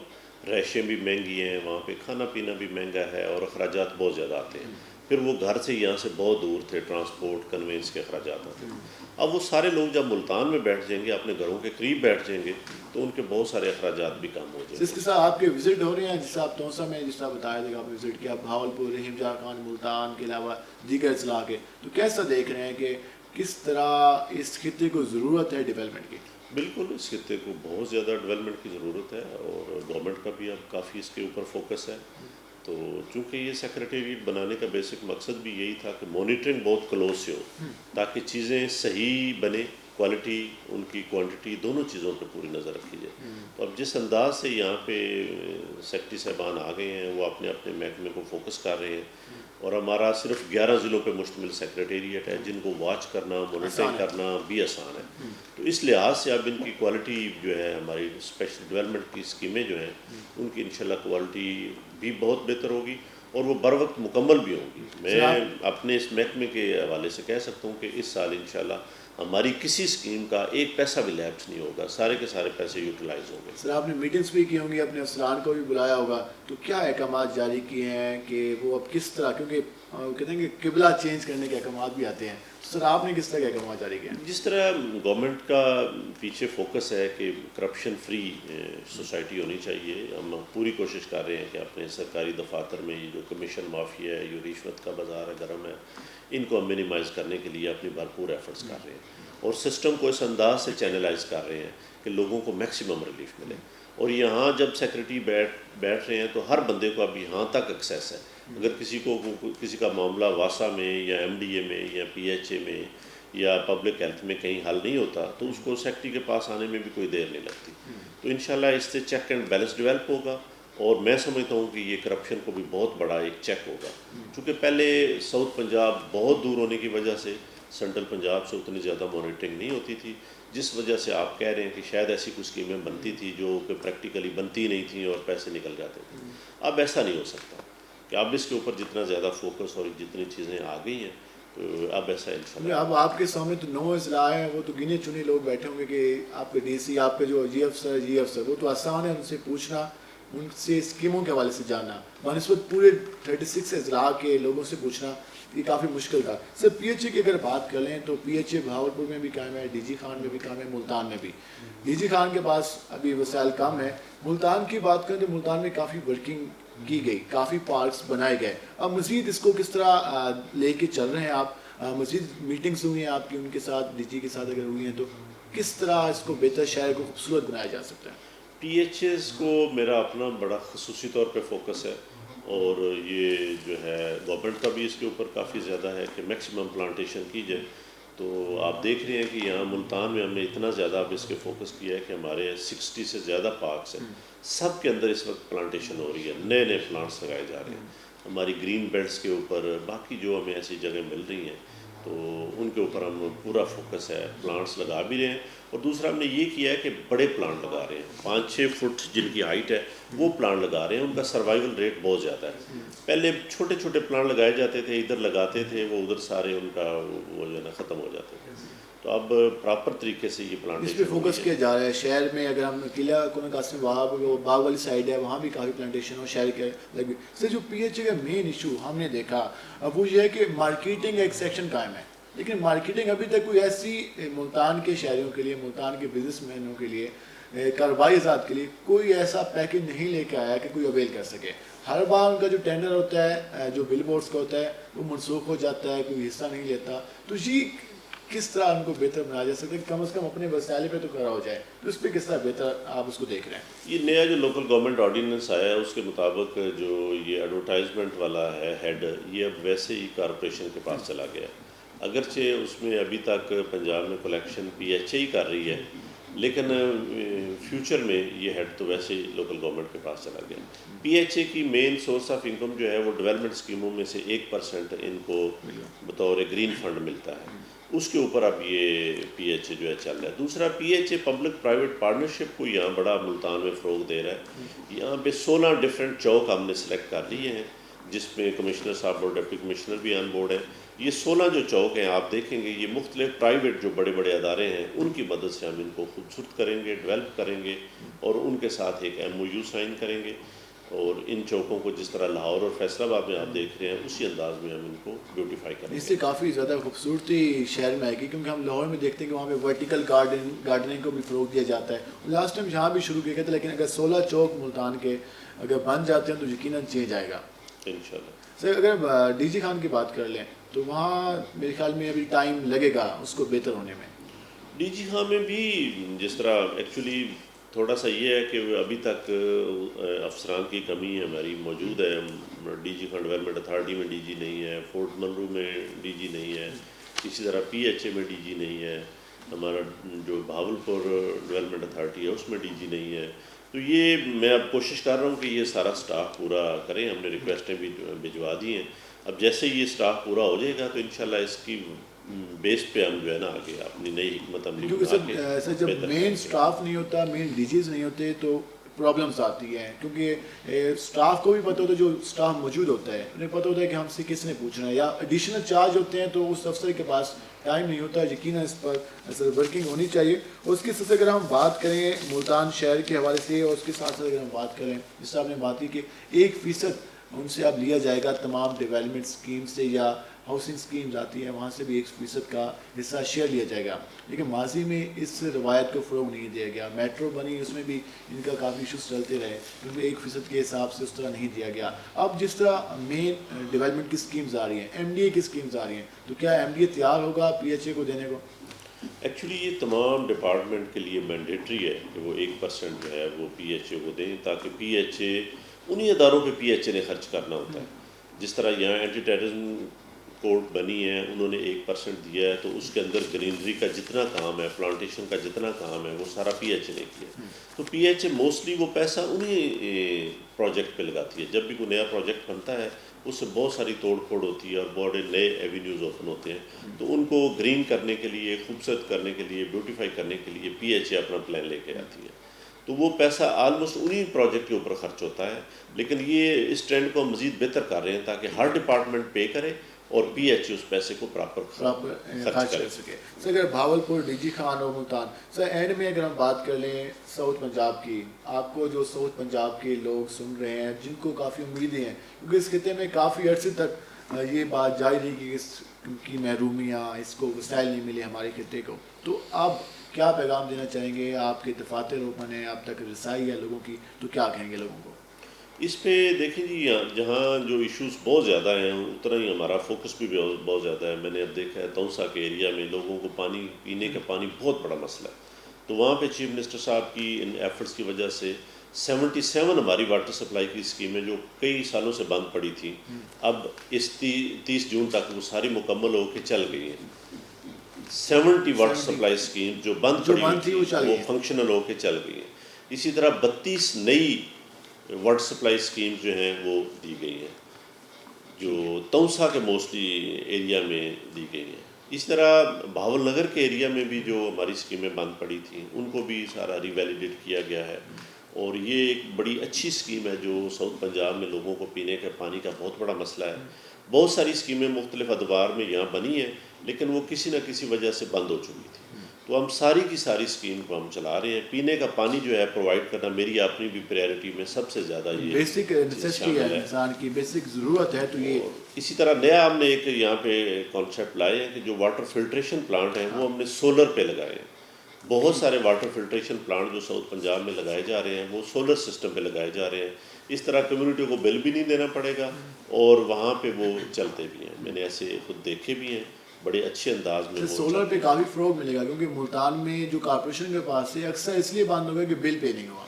رہائشیں بھی مہنگی ہیں, وہاں پہ کھانا پینا بھی مہنگا ہے, اور اخراجات بہت زیادہ آتے ہیں. پھر وہ گھر سے یہاں سے بہت دور تھے, ٹرانسپورٹ کنوینس کے اخراجات آتے ہیں. اب وہ سارے لوگ جب ملتان میں بیٹھ جائیں گے, اپنے گھروں کے قریب بیٹھ جائیں گے, تو ان کے بہت سارے اخراجات بھی کم ہو جائیں گے. اس کے ساتھ آپ کے وزٹ ہو رہے ہیں, جس آپ تونسا میں جس طرح بتایا تھا کہ آپ نے وزٹ کیا, بھاولپور, رحیم جارکھان, ملتان کے علاوہ دیگر اضلاع کے, تو کیسا دیکھ رہے ہیں کہ کس طرح اس خطے کو ضرورت ہے ڈیولپمنٹ کی؟ بالکل اس خطے کو بہت زیادہ ڈیولپمنٹ کی ضرورت ہے, اور گورنمنٹ کا بھی اب کافی اس کے اوپر فوکس ہے. تو چونکہ یہ سیکریٹریٹ بنانے کا بیسک مقصد بھی یہی تھا کہ مانیٹرنگ بہت کلوز سے ہو, تاکہ چیزیں صحیح بنے, کوالٹی ان کی کوانٹٹی دونوں چیزوں پہ پوری نظر رکھی جائے. تو اب جس انداز سے یہاں پہ سیکٹری صاحبان آ گئے ہیں, وہ اپنے اپنے محکمے کو فوکس کر رہے ہیں, اور ہمارا صرف 11 ضلعوں پہ مشتمل سیکریٹریٹ ہے جن کو واچ کرنا, مانیٹرنگ کرنا بھی آسان ہے. تو اس لحاظ سے اب ان کی کوالٹی جو ہے, ہماری اسپیشل ڈیولپمنٹ کی اسکیمیں جو ہیں ان کی انشاءاللہ کوالٹی بھی بہت بہتر ہوگی, اور وہ بر وقت مکمل بھی ہوں گی. میں اپنے اس محکمے کے حوالے سے کہہ سکتا ہوں کہ اس سال انشاءاللہ ہماری کسی اسکیم کا ایک پیسہ بھی لیپس نہیں ہوگا, سارے کے سارے پیسے یوٹیلائز ہوں گے. سر آپ نے میٹنگس بھی کی ہوں گی, اپنے افسران کو بھی بلایا ہوگا, تو کیا احکامات جاری کیے ہیں کہ وہ اب کس طرح, کیونکہ کہتے ہیں کہ قبلہ چینج کرنے کے احکامات بھی آتے ہیں, سر آپ نے کس طرح کے احکامات جاری کیے ہیں؟ جس طرح گورنمنٹ کا پیچھے فوکس ہے کہ کرپشن فری سوسائٹی ہونی چاہیے, ہم پوری کوشش کر رہے ہیں کہ اپنے سرکاری دفاتر میں یہ جو کمیشن مافیا ہے, جو رشوت کا بازار ہے, گرم ہے, ان کو ہم منیمائز کرنے کے لیے اپنی بھرپور ایفرٹس کر رہے ہیں, اور سسٹم کو اس انداز سے چینلائز کر رہے ہیں کہ لوگوں کو میکسیمم ریلیف ملے. اور یہاں جب سیکریٹری بیٹھ رہے ہیں تو ہر بندے کو اب یہاں تک ایکسیس ہے. اگر کسی کا معاملہ واسا میں یا ایم ڈی اے میں یا پی ایچ اے میں یا پبلک ہیلتھ میں کہیں حل نہیں ہوتا, تو اس کو سیکریٹری کے پاس آنے میں بھی کوئی دیر نہیں لگتی. تو انشاءاللہ اس سے چیک اینڈ بیلنس ڈیولپ ہوگا, اور میں سمجھتا ہوں کہ یہ کرپشن کو بھی بہت بڑا ایک چیک ہوگا. چونکہ پہلے ساؤتھ پنجاب بہت دور ہونے کی وجہ سے سینٹرل پنجاب سے اتنی زیادہ مانیٹرنگ نہیں ہوتی تھی, جس وجہ سے آپ کہہ رہے ہیں کہ شاید ایسی کچھ اسکیمیں بنتی تھی جو کہ پریکٹیکلی بنتی نہیں تھیں اور پیسے نکل جاتے تھے. اب ایسا نہیں ہو سکتا کہ اب اس کے اوپر جتنا زیادہ فوکس اور جتنی چیزیں آ گئی ہیں, تو اب ایسا انشاءاللہ. اب آپ کے سامنے تو 9 اضلاع ہیں, وہ تو گنے چنے لوگ بیٹھے ہوں گے کہ آپ کے ڈی سی, آپ کے جو جی افسر, وہ تو آسان ہے ان سے پوچھنا, ان سے اسکیموں کے حوالے سے جاننا, بنسبت پورے 36 اضلاع کے لوگوں سے پوچھنا یہ کافی مشکل تھا. سر پی ایچ اے کی اگر بات کر لیں تو پی ایچ اے بھاولپور میں بھی قائم ہے, ڈی جی خان میں بھی قائم ہے, ملتان میں بھی. ڈی جی خان کے پاس ابھی وسائل کم ہے. ملتان کی بات کریں تو ملتان میں کافی ورکنگ کی گئی, کافی پارکس بنائے گئے. اب مزید اس کو کس طرح لے کے چل رہے ہیں آپ؟ مزید میٹنگس ہوئی ہیں آپ کی ان کے ساتھ, ڈی جی کے ساتھ اگر ہوئی ہیں تو؟ کس طرح اس کو بہتر شہر کو خوبصورت بنایا جا سکتا ہے؟ پی ایچ ایز کو میرا اپنا بڑا خصوصی طور پہ فوکس ہے، اور یہ جو ہے گورنمنٹ کا بھی اس کے اوپر کافی زیادہ ہے کہ میکسیمم پلانٹیشن کی جائے. تو آپ دیکھ رہے ہیں کہ یہاں ملتان میں ہم نے اتنا زیادہ اب اس کے فوکس کیا ہے کہ ہمارے 60 سے زیادہ پارکس ہیں، سب کے اندر اس وقت پلانٹیشن ہو رہی ہے، نئے نئے پلانٹس لگائے جا رہے ہیں ہماری گرین بیلٹس کے اوپر. باقی جو ہمیں ایسی جگہ مل رہی ہیں تو ان کے اوپر ہم پورا فوکس ہے، پلانٹس لگا بھی رہے ہیں. اور دوسرا ہم نے یہ کیا ہے کہ بڑے پلانٹ لگا رہے ہیں، 5-6 فٹ جن کی ہائٹ ہے وہ پلانٹ لگا رہے ہیں. ان کا سروائیول ریٹ بہت زیادہ ہے. پہلے چھوٹے چھوٹے پلانٹ لگائے جاتے تھے، ادھر لگاتے تھے، وہ ادھر سارے ان کا وہ جو ہے نا ختم ہو جاتے تھے. تو اب پراپر طریقے سے یہ اس پہ پلانٹیشن فوکس کیا جا رہا ہے شہر میں. اگر ہم قلعہ کنہ قاسم باغ والی سائڈ ہے وہاں بھی کافی پلانٹیشن ہو شہر کے لگ. سر جو پی ایچ اے کا مین ایشو ہم نے دیکھا وہ یہ ہے کہ مارکیٹنگ ایک سیکشن قائم ہے، لیکن مارکیٹنگ ابھی تک کوئی ایسی ملتان کے شہریوں کے لیے، ملتان کے بزنس مینوں کے لیے، کاروباری ذات کے لیے کوئی ایسا پیکج نہیں لے کے آیا کہ کوئی اویل کر سکے. ہر بار ان کا جو ٹینڈر ہوتا ہے، جو بل بورڈز کا ہوتا ہے، وہ منسوخ ہو جاتا ہے، کوئی حصہ نہیں لیتا. تو یہ کس طرح ان کو بہتر بنایا جا سکتا ہے کہ کم از کم اپنے وسائل پہ تو کھڑا ہو جائے؟ تو اس پہ کس طرح بہتر آپ اس کو دیکھ رہے ہیں؟ یہ نیا جو لوکل گورنمنٹ آرڈیننس آیا ہے اس کے مطابق جو یہ ایڈورٹائزمنٹ والا ہے ہیڈ، یہ اب ویسے ہی کارپوریشن کے پاس چلا گیا ہے. اگرچہ اس میں ابھی تک پنجاب میں کلیکشن پی ایچ اے ہی کر رہی ہے، لیکن فیوچر میں یہ ہیڈ تو ویسے ہی لوکل گورنمنٹ کے پاس چلا گیا. پی ایچ اے کی مین سورس آف انکم جو ہے وہ ڈیولپمنٹ اسکیموں میں سے 1% ان کو بطور گرین فنڈ ملتا ہے. اس کے اوپر اب یہ پی ایچ اے جو ہے چل رہا ہے. دوسرا P H A public private partnership کو یہاں بڑا ملتان میں فروغ دے رہا ہے. یہاں پہ 16 ڈفرینٹ چوک ہم نے سلیکٹ کر لیے ہیں جس میں کمشنر صاحب اور ڈپٹی کمشنر بھی آن بورڈ ہیں. یہ 16 جو چوک ہیں آپ دیکھیں گے یہ مختلف پرائیویٹ جو بڑے بڑے ادارے ہیں ان کی مدد سے ہم ان کو خوبصورت کریں گے، ڈیولپ کریں گے، اور ان کے ساتھ ایک ایم او یو سائن کریں گے. اور ان چوکوں کو جس طرح لاہور اور فیصل آباد میں آپ دیکھ رہے ہیں اسی انداز میں ہم ان کو بیوٹیفائی کریں گے. اس سے کافی زیادہ خوبصورتی شہر میں آئے گی، کیونکہ ہم لاہور میں دیکھتے ہیں کہ وہاں پہ ورٹیکل گارڈننگ کو بھی فروغ دیا جاتا ہے. لاسٹ ٹائم یہاں بھی شروع کیا گیا تھا، لیکن اگر 16 چوک ملتان کے اگر بن جاتے ہیں تو یقیناً چینج آئے گا انشاءاللہ. سر. اگر ڈی جی خان کی بات کر لیں تو وہاں میرے خیال میں ابھی ٹائم لگے گا اس کو بہتر ہونے میں. ڈی جی خان میں بھی جس طرح ایکچولی تھوڑا سا یہ ہے کہ ابھی تک افسران کی کمی ہماری موجود ہے. D G Khan development authority میں ڈی جی نہیں ہے، فورٹ منرو میں ڈی جی نہیں ہے، اسی طرح پی ایچ اے میں ڈی جی نہیں ہے، ہمارا جو بھاولپور ڈیولپمنٹ اتھارٹی ہے اس میں ڈی جی نہیں ہے. تو یہ میں اب کوشش کر رہا ہوں کہ یہ سارا سٹاف پورا کریں. ہم نے ریکویسٹیں بھی بھجوا دی ہیں. اب جیسے یہ سٹاف پورا ہو جائے گا تو انشاءاللہ اس کی بیس پہ ہم جو ہے نا آگے اپنی نئی حکمت عملی کیونکہ بنا کے سر جب مین سٹاف نہیں ہوتا، مین ڈی جیز نہیں ہوتے تو پرابلمس آتی ہیں. کیونکہ سٹاف کو بھی پتہ ہوتا ہے، جو سٹاف موجود ہوتا ہے انہیں پتہ ہوتا ہے کہ ہم سے کس نے پوچھنا ہے، یا ایڈیشنل چارج ہوتے ہیں تو اس افسر کے پاس ٹائم نہیں ہوتا. یقیناً اس پر ورکنگ ہونی چاہیے. اور اس کے ساتھ اگر ہم بات کریں ملتان شہر کے حوالے سے، اور اس کے ساتھ ساتھ اگر ہم بات کریں جس سے آپ نے بات کی کہ 1% ان سے اب لیا جائے گا تمام ڈیولپمنٹ اسکیم سے، یا ہاؤسنگ اسکیمز آتی ہیں وہاں سے بھی 1% کا حصہ شیئر لیا جائے گا. لیکن ماضی میں اس روایت کو فروغ نہیں دیا گیا. میٹرو بنی اس میں بھی ان کا کافی ایشوز چلتے رہے کیونکہ 1% کے حساب سے اس طرح نہیں دیا گیا. اب جس طرح مین ڈیولپمنٹ کی اسکیمز آ رہی ہیں، ایم ڈی اے کی اسکیمز آ رہی ہیں، تو کیا ایم ڈی اے تیار ہوگا پی ایچ اے کو دینے کو؟ ایکچولی یہ تمام ڈپارٹمنٹ کے لیے مینڈیٹری ہے کہ وہ 1% جو ہے وہ پی ایچ اے کو دیں، تاکہ پی ایچ اے انہی اداروں پہ پی ایچ اے نے خرچ کرنا ہوتا ہے. جس طرح یہاں اینٹی ٹیررزم کورٹ بنی ہے، انہوں نے 1% دیا ہے، تو اس کے اندر گرینری کا جتنا کام ہے، پلانٹیشن کا جتنا کام ہے، وہ سارا پی ایچ اے نے کیا. تو پی ایچ اے موسٹلی وہ پیسہ انہی پروجیکٹ پہ لگاتی ہے. جب بھی کوئی نیا پروجیکٹ بنتا ہے اس سے بہت ساری توڑ پھوڑ ہوتی ہے اور بڑے نئے ایونیوز اوپن ہوتے ہیں. تو ان کو گرین کرنے کے لیے، خوبصورت کرنے کے لیے، بیوٹیفائی کرنے کے لیے پی ایچ اے اپنا پلان لے کے آتی ہے. تو وہ پیسہ آلموسٹ انہی پروجیکٹ کے اوپر خرچ ہوتا ہے. لیکن یہ اس ٹرینڈ کو مزید بہتر کر رہے ہیں تاکہ ہر ڈپارٹمنٹ پے کرے اور پی ایچ اے اس پیسے کو پراپر خرچ کر سکے. سر اگر بھاولپور، ڈی جی خان اور ملتان، سر اینڈ میں اگر ہم بات کر لیں ساؤتھ پنجاب کی، آپ کو جو ساؤتھ پنجاب کے لوگ سن رہے ہیں جن کو کافی امیدیں ہیں، کیونکہ اس خطے میں کافی عرصے تک یہ بات جاری رہی کہ اس کی محرومیاں، اس کو وسائل نہیں ملے ہمارے خطے کو، تو آپ کیا پیغام دینا چاہیں گے؟ آپ کے دفاتر اوپن ہیں، آپ تک رسائی ہے لوگوں کی، تو کیا کہیں گے لوگوں کو؟ اس پہ دیکھیں جی جہاں جو ایشوز بہت زیادہ ہیں اتنا ہی ہمارا فوکس بھی بہت زیادہ ہے. میں نے اب دیکھا ہے تونسا کے ایریا میں لوگوں کو پانی پینے کا پانی بہت بڑا مسئلہ ہے. تو وہاں پہ چیف منسٹر صاحب کی ان ایفرٹس کی وجہ سے 77 ہماری واٹر سپلائی کی اسکیمیں جو کئی سالوں سے بند پڑی تھیں اب اس 30 جون تک وہ ساری مکمل ہو کے چل گئی ہیں. 70 واٹر سپلائی اسکیم جو بند پڑی ہوئی تھی وہ فنکشنل ہو کے چل گئی ہیں. اسی طرح 32 نئی واٹر سپلائی اسکیم جو ہیں وہ دی گئی ہیں جو تونسا کے موسٹلی ایریا میں دی گئی ہیں. اس طرح بھاول نگر کے ایریا میں بھی جو ہماری اسکیمیں بند پڑی تھیں ان کو بھی سارا ریویلیڈیٹ کیا گیا ہے. اور یہ ایک بڑی اچھی اسکیم ہے جو ساؤتھ پنجاب میں لوگوں کو پینے کے پانی کا بہت بڑا مسئلہ ہے. بہت ساری اسکیمیں مختلف ادوار میں یہاں بنی ہیں لیکن وہ کسی نہ کسی وجہ سے بند ہو چکی تھی. تو ہم ساری کی ساری اسکیم کو ہم چلا رہے ہیں. پینے کا پانی جو ہے پرووائڈ کرنا میری اپنی بھی پریارٹی میں سب سے زیادہ یہ بیسک نیسیسٹی ہے, انسان کی بیسک ضرورت ہے. تو یہ اسی طرح نیا ہم نے ایک یہاں پہ کانسیپٹ لائے ہیں کہ جو واٹر فلٹریشن پلانٹ ہیں وہ ہم نے سولر پہ لگائے ہیں. بہت سارے واٹر فلٹریشن پلانٹ جو ساؤتھ پنجاب میں لگائے جا رہے ہیں وہ سولر سسٹم پہ لگائے جا رہے ہیں. اس طرح کمیونٹی کو بل بھی نہیں دینا پڑے گا اور وہاں پہ وہ چلتے بھی ہیں. میں نے ایسے خود دیکھے بھی ہیں بڑے اچھے انداز میں. سولر پہ کافی فروغ ملے گا کیونکہ ملتان میں جو کارپوریشن کے پاس ہے اکثر اس لیے بند ہوگا کہ بل پے نہیں ہوا,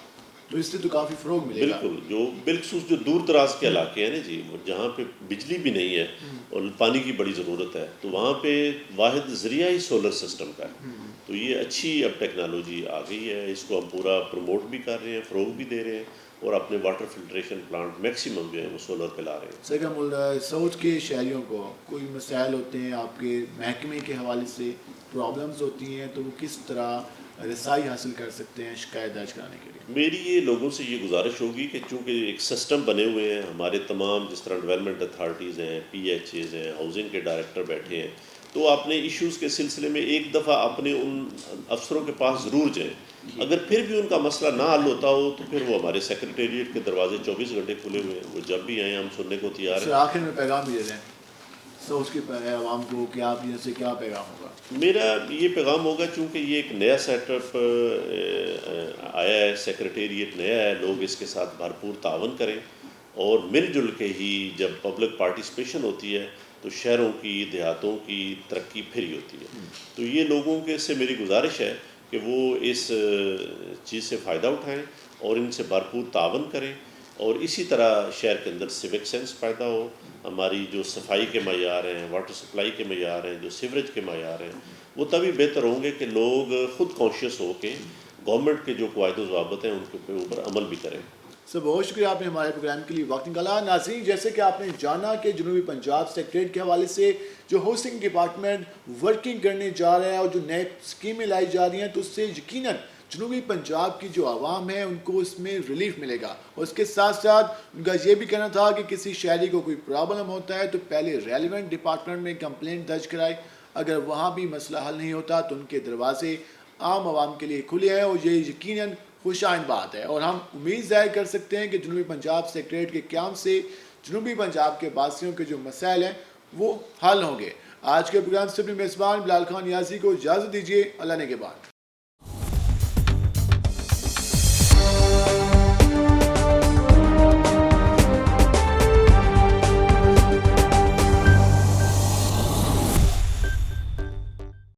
تو اس سے تو کافی فروغ ملے گا. بالکل, جو بالخصوص جو دور دراز کے علاقے ہیں نا جی جہاں پہ بجلی بھی نہیں ہے اور پانی کی بڑی ضرورت ہے تو وہاں پہ واحد ذریعہ ہی سولر سسٹم کا ہے. تو یہ اچھی اب ٹیکنالوجی آ گئی ہے, اس کو ہم پورا پروموٹ بھی کر رہے ہیں, فروغ بھی دے رہے ہیں اور اپنے واٹر فلٹریشن پلانٹ میکسیمم جو ہے وہ سولر پہ لا رہے ہیں. سر ساؤتھ کے شہریوں کو کوئی مسائل ہوتے ہیں آپ کے محکمے کے حوالے سے, پرابلمز ہوتی ہیں, تو وہ کس طرح رسائی حاصل کر سکتے ہیں شکایت درج کرانے کے لیے؟ میری یہ لوگوں سے یہ گزارش ہوگی کہ چونکہ ایک سسٹم بنے ہوئے ہیں ہمارے تمام, جس طرح ڈیولپمنٹ اتھارٹیز ہیں, پی ایچ ایز ہیں, ہاؤسنگ کے ڈائریکٹر بیٹھے ہیں, تو اپنے ایشوز کے سلسلے میں ایک دفعہ اپنے ان افسروں کے پاس ضرور جائیں. اگر پھر بھی ان کا مسئلہ نہ حل ہوتا ہو تو پھر وہ ہمارے سیکریٹریٹ کے دروازے 24 گھنٹے کھلے ہوئے ہیں, وہ جب بھی آئیں ہم سننے کو تیار ہیں. آخر میں پیغام بھی دے دیں سو اس کے عوام کو کہ آپ سے کیا پیغام ہوگا؟ میرا یہ پیغام ہوگا چونکہ یہ ایک نیا سیٹ اپ آیا ہے, سیکریٹریٹ نیا ہے, لوگ اس کے ساتھ بھرپور تعاون کریں اور مل جل کے ہی جب پبلک پارٹیسپیشن ہوتی ہے تو شہروں کی, دیہاتوں کی ترقی پھر ہی ہوتی ہے. تو یہ لوگوں کے سے میری گزارش ہے کہ وہ اس چیز سے فائدہ اٹھائیں اور ان سے بھرپور تعاون کریں اور اسی طرح شہر کے اندر سیوک سینس پیدا ہو. ہماری جو صفائی کے معیار ہیں, واٹر سپلائی کے معیار ہیں, جو سیوریج کے معیار ہیں, وہ تبھی بہتر ہوں گے کہ لوگ خود کانشیس ہو کے گورنمنٹ کے جو قواعد و ضوابط ہیں ان کے اوپر عمل بھی کریں. سر بہت شکریہ آپ نے ہمارے پروگرام کے لیے وقت نکالا. ناظرین, جیسے کہ آپ نے جانا کہ جنوبی پنجاب سیکریٹریٹ کے حوالے سے جو ہاؤسنگ ڈپارٹمنٹ ورکنگ کرنے جا رہا ہے اور جو نئے اسکیمیں لائی جا رہی ہیں تو اس سے یقیناً جنوبی پنجاب کی جو عوام ہے ان کو اس میں ریلیف ملے گا. اور اس کے ساتھ ساتھ ان کا یہ بھی کہنا تھا کہ کسی شہری کو کوئی پرابلم ہوتا ہے تو پہلے ریلیونٹ ڈپارٹمنٹ میں کمپلینٹ درج کرائے. اگر وہاں بھی مسئلہ حل نہیں ہوتا تو ان کے دروازے عام عوام کے لیے کھلے ہیں اور یہ یقیناً خوش آئند بات ہے. اور ہم امید ظاہر کر سکتے ہیں کہ جنوبی پنجاب سیکریٹریٹ کے قیام سے جنوبی پنجاب کے باسیوں کے جو مسائل ہیں وہ حل ہوں گے. آج کے پروگرام سے اپنے میزبان بلال خان نیازی کو اجازت دیجیے. اللہ نے کے بعد.